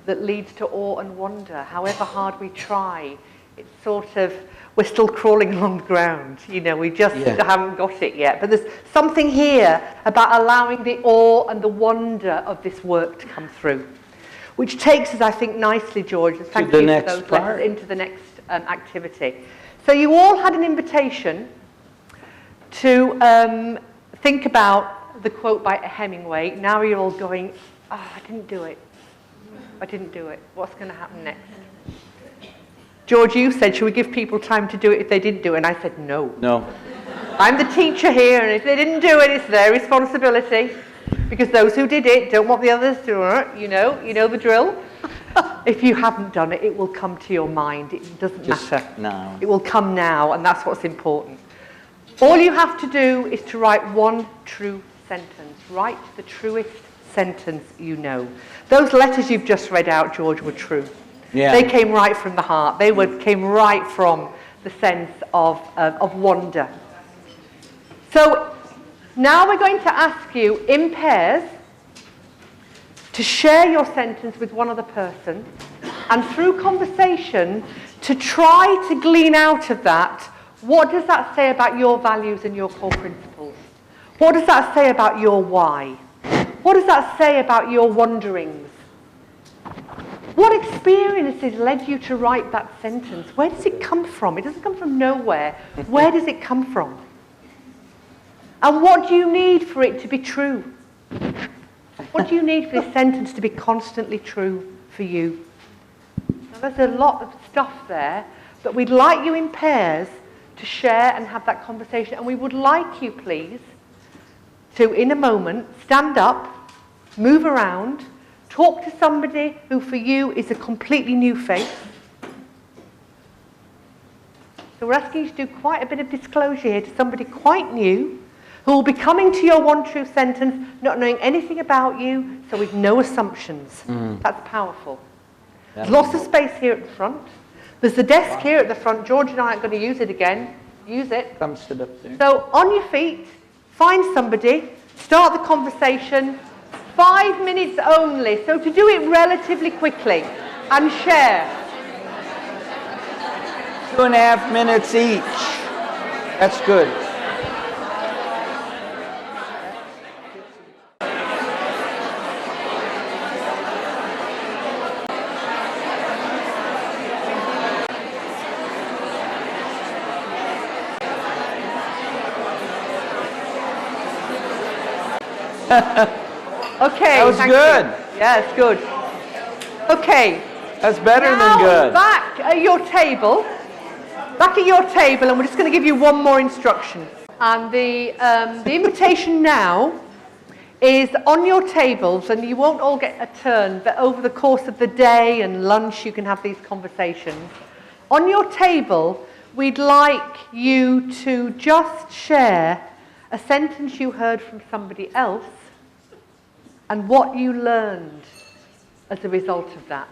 that leads to awe and wonder. However hard we try, it's sort of, we're still crawling along the ground. You know, we just haven't got it yet. But there's something here about allowing the awe and the wonder of this work to come through, which takes us, I think, nicely, George, and thank you for those letters, into the next activity. So you all had an invitation to think about the quote by Hemingway. Now you're all going, I didn't do it. I didn't do it. What's going to happen next? George, you said, should we give people time to do it if they didn't do it? And I said, no. No. I'm the teacher here, and if they didn't do it, it's their responsibility. Because those who did it don't want the others to, you know the drill. If you haven't done it, it will come to your mind. It doesn't matter. Now. It will come now, and that's what's important. All you have to do is to write one true sentence. Write the truest sentence you know. Those letters you've just read out, George, were true. Yeah. They came right from the heart. They came right from the sense of wonder. So now we're going to ask you in pairs to share your sentence with one other person, and through conversation to try to glean out of that, what does that say about your values and your core principles? What does that say about your why? What does that say about your wanderings? What experiences led you to write that sentence? Where does it come from? It doesn't come from nowhere. Where does it come from? And what do you need for it to be true? What do you need for this sentence to be constantly true for you? Now, there's a lot of stuff there, but we'd like you in pairs to share and have that conversation. And we would like you, please, to, in a moment, stand up, move around, talk to somebody who for you is a completely new face. So we're asking you to do quite a bit of disclosure here to somebody quite new who will be coming to your one true sentence, not knowing anything about you, so with no assumptions. That's powerful. There's lots of space here at the front. There's the desk here at the front. George and I aren't going to use it again. Use it. Come sit up there. So on your feet, find somebody, start the conversation. 5 minutes only, so to do it relatively quickly and share. 2.5 minutes each. That's good. Okay, That was thank good. you. Yeah, it's good. Okay. That's better Now than good. back at your table. Back at your table, and we're just going to give you one more instruction. And the invitation now is on your tables, and you won't all get a turn, but over the course of the day and lunch you can have these conversations. On your table, we'd like you to just share a sentence you heard from somebody else and what you learned as a result of that.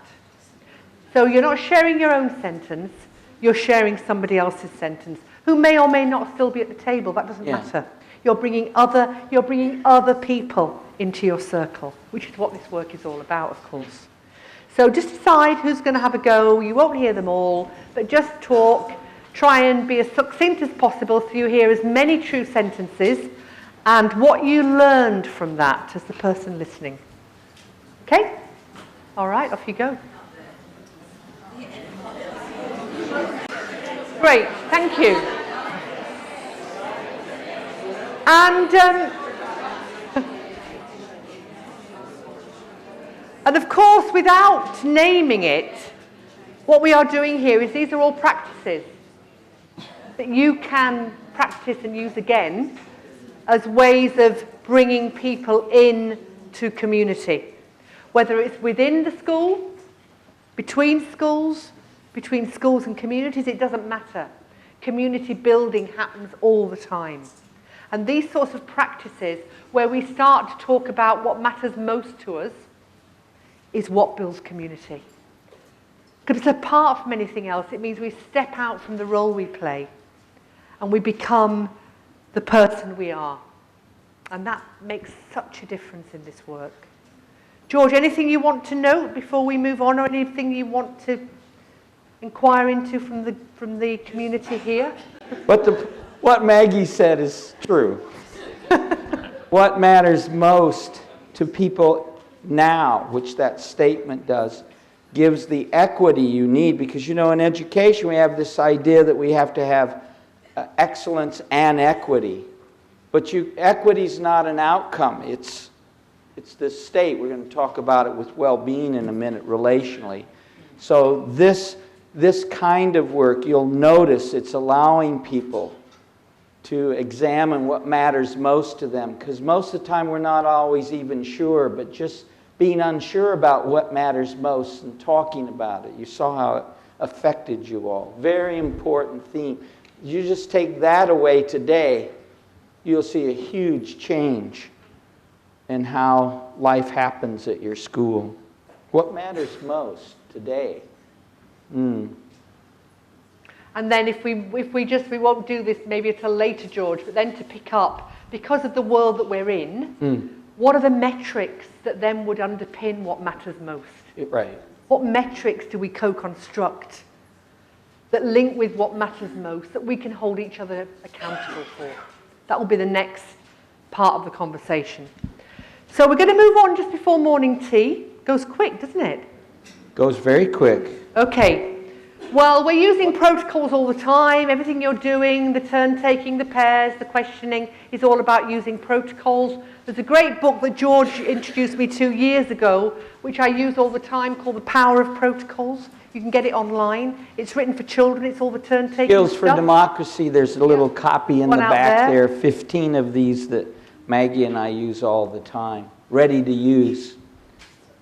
So you're not sharing your own sentence, you're sharing somebody else's sentence, who may or may not still be at the table. That doesn't matter. You're bringing other people into your circle, which is what this work is all about, of course. So just decide who's going to have a go. You won't hear them all, but just talk. Try and be as succinct as possible so you hear as many true sentences and what you learned from that as the person listening. Okay? All right, off you go. Great, thank you. And of course, without naming it, what we are doing here is these are all practices that you can practice and use again as ways of bringing people in to community. Whether it's within the school, between schools and communities, it doesn't matter. Community building happens all the time. And these sorts of practices, where we start to talk about what matters most to us, is what builds community. Because apart from anything else, it means we step out from the role we play and we become the person we are. And that makes such a difference in this work. George, anything you want to note before we move on, or anything you want to inquire into from the community here? What Maggie said is true. What matters most to people now, which that statement does, gives the equity you need. Because, in education we have this idea that we have to have excellence and equity. But equity is not an outcome. It's this state. We're going to talk about it with well-being in a minute, relationally. So this kind of work, you'll notice it's allowing people to examine what matters most to them. Because most of the time we're not always even sure, but just being unsure about what matters most and talking about it. You saw how it affected you all. Very important theme. You just take that away today, you'll see a huge change in how life happens at your school. What matters most today? And then if we won't do this maybe until later, George, but then to pick up, because of the world that we're in, what are the metrics that then would underpin what matters most? Right. What metrics do we co-construct that link with what matters most, that we can hold each other accountable for? That will be the next part of the conversation. So we're going to move on just before morning tea. Goes quick, doesn't it? Goes very quick. Okay. Well, we're using protocols all the time. Everything you're doing, the turn taking, the pairs, the questioning, is all about using protocols. There's a great book that George introduced me to years ago, which I use all the time, called The Power of Protocols. You can get it online. It's written for children. It's all the turn taking Skills stuff. for Democracy. There's a little copy in One the out back there. there. 15 of these that Maggie and I use all the time. Ready to use.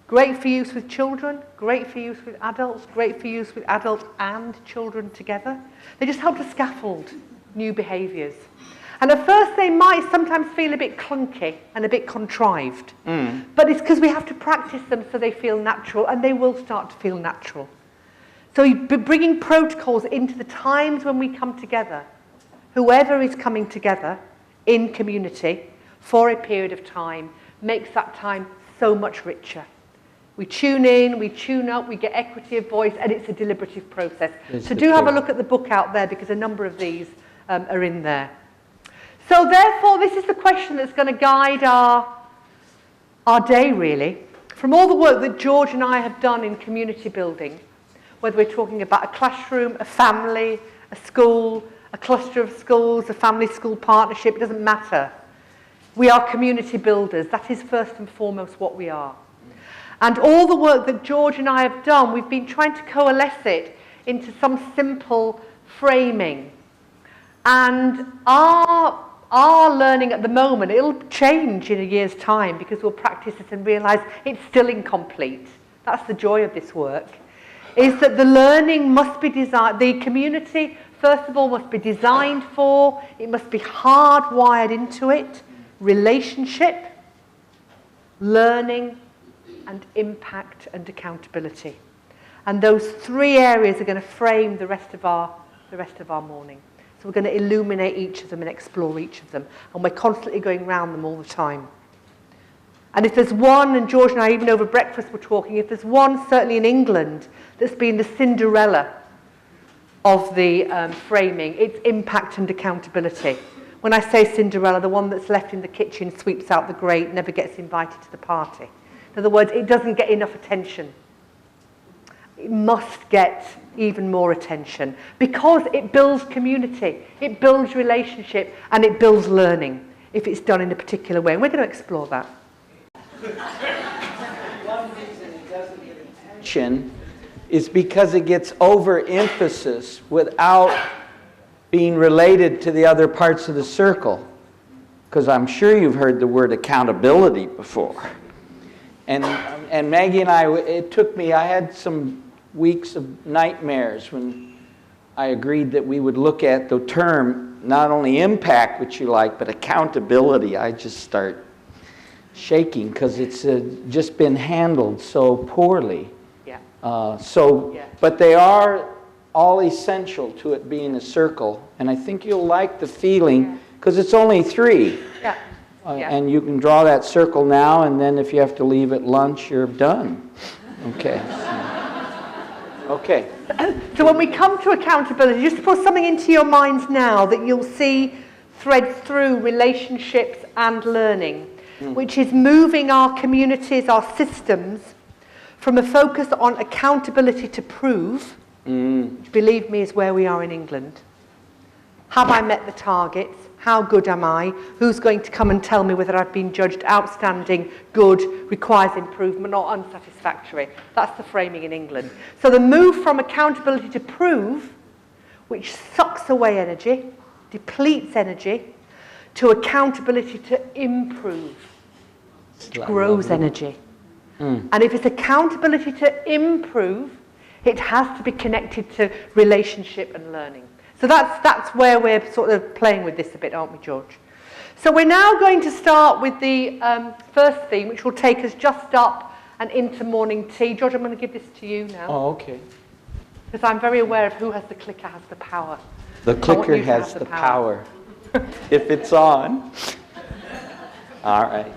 Great for use with children, great for use with adults, great for use with adults and children together. They just help to scaffold new behaviours. And at first they might sometimes feel a bit clunky and a bit contrived. But it's because we have to practice them so they feel natural, and they will start to feel natural. So bringing protocols into the times when we come together, whoever is coming together in community for a period of time, makes that time so much richer. We tune in, we tune up, we get equity of voice, and it's a deliberative process. So do have a look at the book out there, because a number of these are in there. So therefore, this is the question that's going to guide our day, really. From all the work that George and I have done in community building, whether we're talking about a classroom, a family, a school, a cluster of schools, a family-school partnership, it doesn't matter. We are community builders. That is first and foremost what we are. And all the work that George and I have done, we've been trying to coalesce it into some simple framing. And our learning at the moment, it'll change in a year's time, because we'll practice it and realise it's still incomplete. That's the joy of this work, is that the learning must be designed, the community, first of all, must be designed for, it must be hardwired into it, relationship, learning, and impact and accountability. And those three areas are going to frame the rest of our morning. So we're going to illuminate each of them and explore each of them. And we're constantly going round them all the time. And if there's one, and George and I, even over breakfast, were talking, if there's one, certainly in England, that's been the Cinderella of the framing, it's impact and accountability. When I say Cinderella, the one that's left in the kitchen, sweeps out the grate, never gets invited to the party. In other words, it doesn't get enough attention. It must get even more attention, because it builds community, it builds relationship, and it builds learning if it's done in a particular way. And we're going to explore that. One reason it doesn't get attention is because it gets overemphasis without being related to the other parts of the circle. Because I'm sure you've heard the word accountability before. And Maggie and I, it took me, I had some weeks of nightmares when I agreed that we would look at the term, not only impact, which you like, but accountability. I just start shaking because it's just been handled so poorly. Yeah. But they are all essential to it being a circle. And I think you'll like the feeling, because it's only three. Yeah. And you can draw that circle now, and then if you have to leave at lunch, you're done. Okay. Okay. So when we come to accountability, just to put something into your minds now that you'll see thread through relationships and learning, which is moving our communities, our systems, from a focus on accountability to prove, which, believe me, is where we are in England. Have I met the targets? How good am I? Who's going to come and tell me whether I've been judged outstanding, good, requires improvement, or unsatisfactory? That's the framing in England. So the move from accountability to prove, which sucks away energy, depletes energy, to accountability to improve, which grows energy. And if it's accountability to improve, it has to be connected to relationship and learning. So that's where we're sort of playing with this a bit, aren't we, George? So we're now going to start with the first theme, which will take us just up and into morning tea. George, I'm going to give this to you now. Oh, okay. Because I'm very aware of who has the clicker has the power. The clicker has the power. If it's on. All right.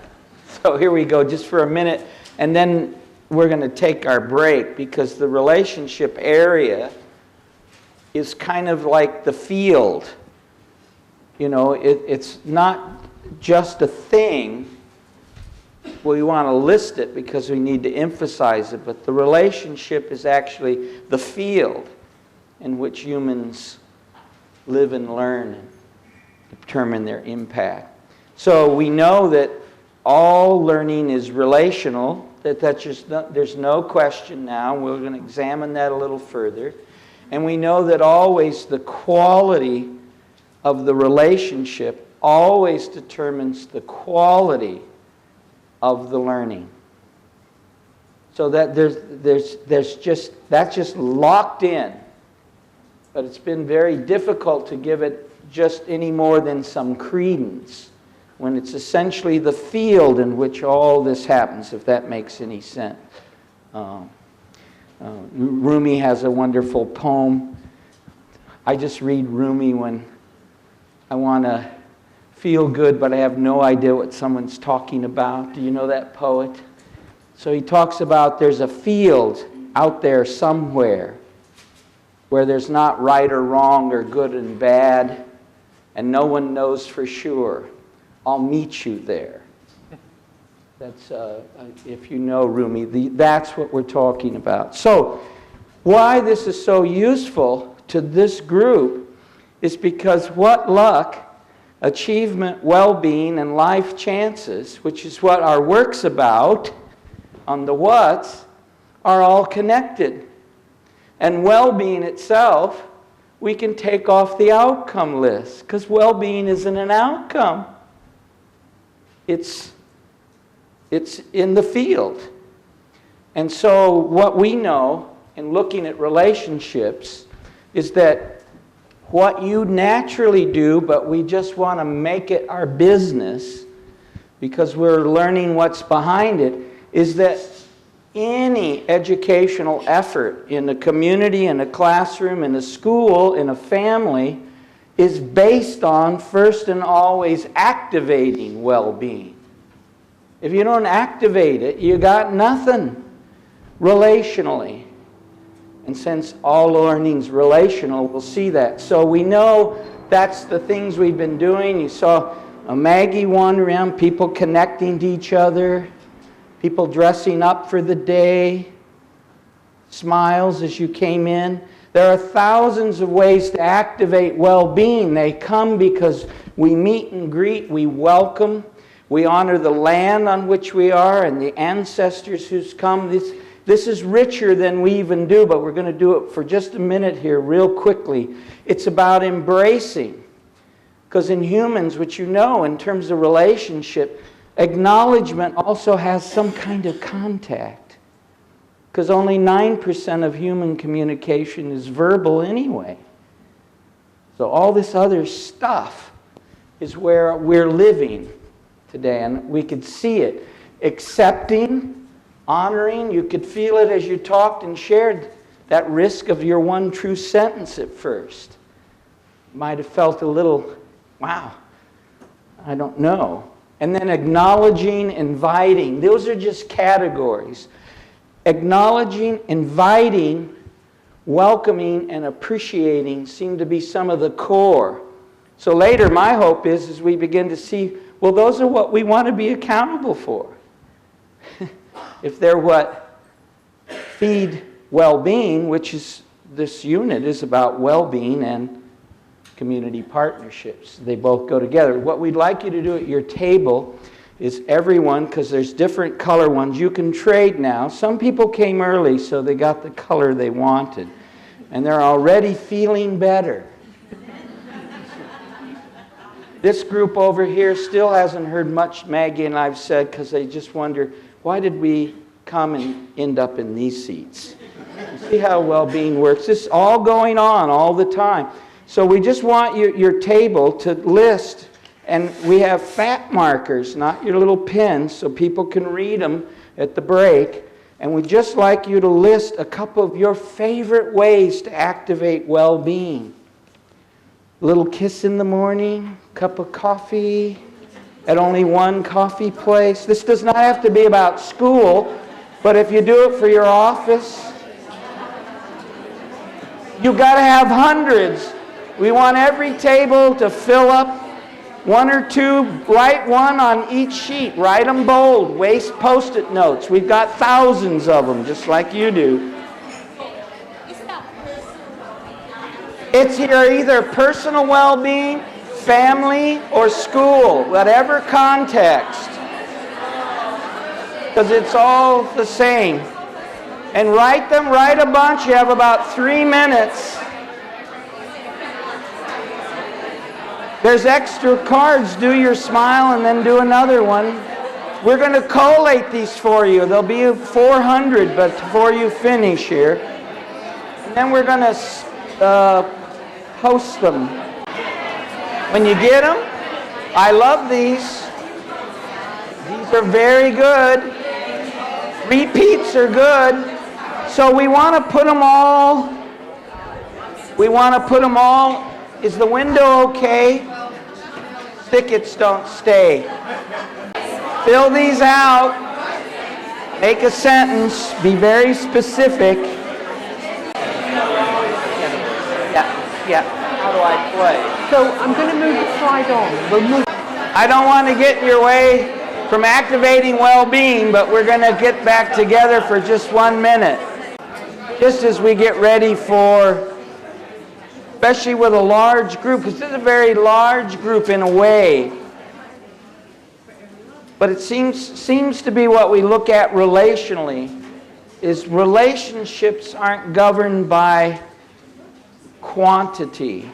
So here we go, just for a minute. And then we're going to take our break, because the relationship area is kind of like the field. You know, it's not just a thing, we want to list it because we need to emphasize it, but the relationship is actually the field in which humans live and learn and determine their impact. So we know that all learning is relational, there's no question now. We're going to examine that a little further. And we know that always the quality of the relationship always determines the quality of the learning. So that that's just locked in. But it's been very difficult to give it just any more than some credence when it's essentially the field in which all this happens, if that makes any sense. Rumi has a wonderful poem. I just read Rumi when I want to feel good, but I have no idea what someone's talking about. Do you know that poet? So he talks about there's a field out there somewhere where there's not right or wrong or good and bad, and no one knows for sure. I'll meet you there. That's, if you know Rumi, that's what we're talking about. So, why this is so useful to this group is because what luck, achievement, well-being, and life chances, which is what our work's about, on the what's, are all connected. And well-being itself, we can take off the outcome list, because well-being isn't an outcome. It's in the field. And so what we know in looking at relationships is that what you naturally do, but we just want to make it our business because we're learning what's behind it, is that any educational effort in a community, in a classroom, in a school, in a family, is based on first and always activating well-being. If you don't activate it, you got nothing relationally. And since all learning's relational, we'll see that. So we know that's the things we've been doing. You saw Maggie wander around, people connecting to each other, people dressing up for the day, smiles as you came in. There are thousands of ways to activate well-being. They come because we meet and greet, we welcome, we honor the land on which we are and the ancestors who's come. This is richer than we even do, but we're going to do it for just a minute here real quickly. It's about embracing. Because in humans, which you know in terms of relationship, acknowledgement also has some kind of contact. Because only 9% of human communication is verbal anyway. So all this other stuff is where we're living today, and we could see it. Accepting, honoring, you could feel it as you talked and shared that risk of your one true sentence at first. You might have felt a little, wow, I don't know. And then acknowledging, inviting. Those are just categories. Acknowledging, inviting, welcoming, and appreciating seem to be some of the core. So later, my hope is we begin to see, well, those are what we want to be accountable for. If they're what feed well-being, which is this unit is about well-being and community partnerships. They both go together. What we'd like you to do at your table is everyone, because there's different color ones, you can trade now. Some people came early, so they got the color they wanted. And they're already feeling better. This group over here still hasn't heard much Maggie and I've said because they just wonder, why did we come and end up in these seats? You see how well-being works? This is all going on all the time. So we just want your table to list, and we have fat markers, not your little pens, so people can read them at the break. And we'd just like you to list a couple of your favorite ways to activate well-being. A little kiss in the morning, cup of coffee, at only one coffee place. This does not have to be about school, but if you do it for your office, you've got to have hundreds. We want every table to fill up One or two, write one on each sheet. Write them bold. Waste Post-it notes. We've got thousands of them, just like you do. It's either personal well-being, family, or school, whatever context. Because it's all the same. And write them, write a bunch. You have about 3 minutes. There's extra cards. Do your smile and then do another one. We're going to collate these for you. There'll be 400 but before you finish here. And then we're going to post them. When you get them, I love these. These are very good. Repeats are good. So we want to put them all. Is the window okay? Thickets don't stay. Fill these out. Make a sentence. Be very specific. Yeah. How do I play? So I'm going to move the slide on. We'll move. I don't want to get in your way from activating well-being, but we're going to get back together for just 1 minute. Just as we get ready for, especially with a large group, because this is a very large group in a way, but it seems to be what we look at relationally, is relationships aren't governed by quantity.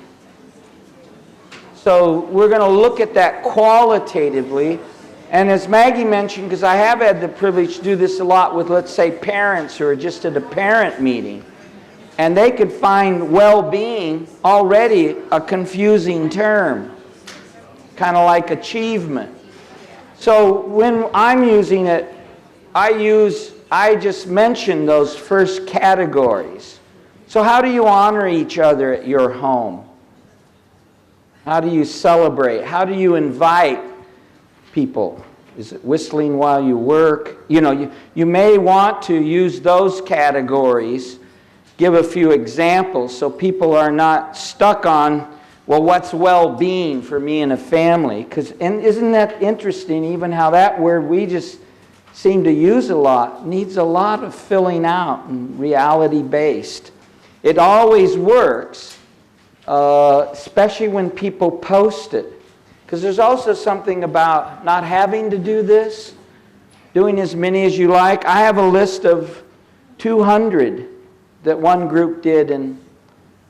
So we're going to look at that qualitatively. And as Maggie mentioned, because I have had the privilege to do this a lot with, let's say, parents who are just at a parent meeting, and they could find well-being already a confusing term, kind of like achievement. So when I'm using it, I just mention those first categories. So how do you honor each other at your home? How do you celebrate? How do you invite people? Is it whistling while you work? You may want to use those categories, give a few examples so people are not stuck on, well, what's well-being for me and a family? And isn't that interesting, even how that word we just seem to use a lot needs a lot of filling out and reality-based. It always works, especially when people post it. Because there's also something about not having to do this, doing as many as you like. I have a list of 200 that one group did in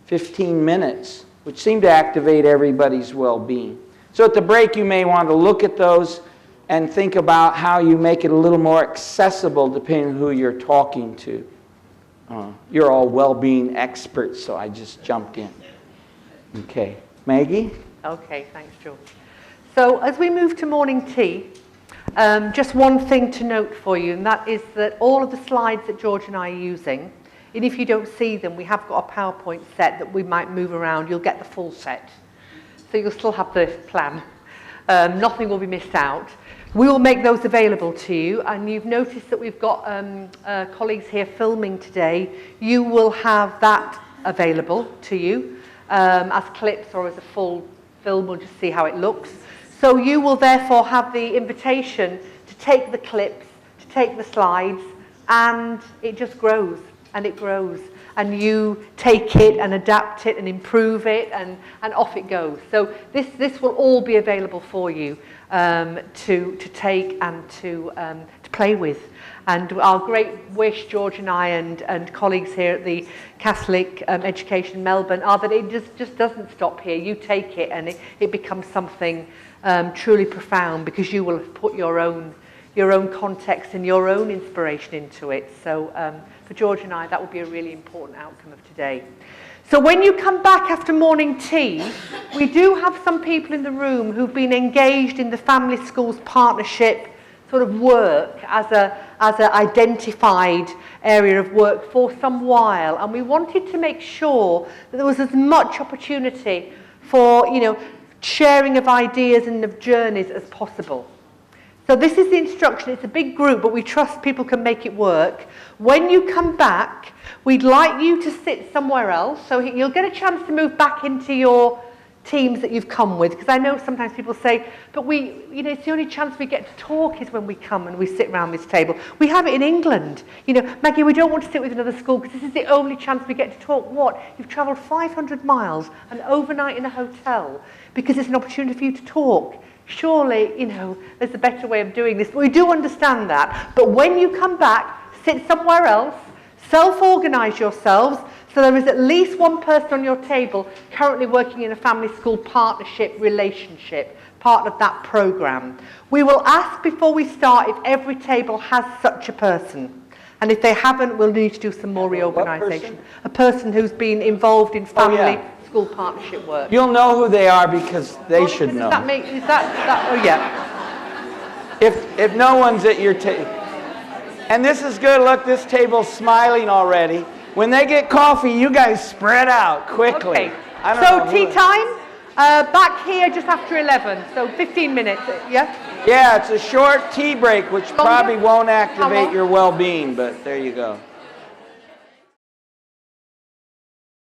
15 minutes, which seemed to activate everybody's well-being. So at the break, you may want to look at those and think about how you make it a little more accessible depending on who you're talking to. You're all well-being experts, so I just jumped in. Okay. Maggie? Okay, thanks, George. So as we move to morning tea, just one thing to note for you, and that is that all of the slides that George and I are using, and if you don't see them, we have got a PowerPoint set that we might move around. You'll get the full set. So you'll still have the plan. Nothing will be missed out. We will make those available to you, and you've noticed that we've got colleagues here filming today. You will have that available to you as clips or as a full film. We'll just see how it looks. So you will therefore have the invitation to take the clips, to take the slides, and it just grows, and it grows. And you take it and adapt it and improve it, and off it goes. So this will all be available for you to take and to play with. And our great wish, George and I and colleagues here at the Catholic Education Melbourne, are that it just doesn't stop here. You take it and it becomes something truly profound, because you will have put your own context and your own inspiration into it. So for George and I, that will be a really important outcome of today. So when you come back after morning tea, we do have some people in the room who've been engaged in the Family Schools Partnership sort of work as a identified area of work for some while, and we wanted to make sure that there was as much opportunity for sharing of ideas and of journeys as possible. So this is the instruction. It's a big group, but we trust people can make it work. When you come back, we'd like you to sit somewhere else. So you'll get a chance to move back into your teams that you've come with, because I know sometimes people say, but it's the only chance we get to talk is when we come and we sit around this table. We have it in England. Maggie, we don't want to sit with another school because this is the only chance we get to talk. What? You've travelled 500 miles and overnight in a hotel because it's an opportunity for you to talk. Surely, there's a better way of doing this. But we do understand that. But when you come back, sit somewhere else, self-organise yourselves, so there is at least one person on your table currently working in a family school partnership relationship, part of that programme. We will ask before we start if every table has such a person. And if they haven't, we'll need to do some more reorganisation. A person who's been involved in family school partnership work. You'll know who they are because they should know. Oh yeah. If no one's at your table. And this is good, look, this table's smiling already. When they get coffee, you guys spread out quickly. Okay. So tea time, back here just after 11, so 15 minutes, yeah? Yeah, it's a short tea break, which probably won't activate your well-being, but there you go.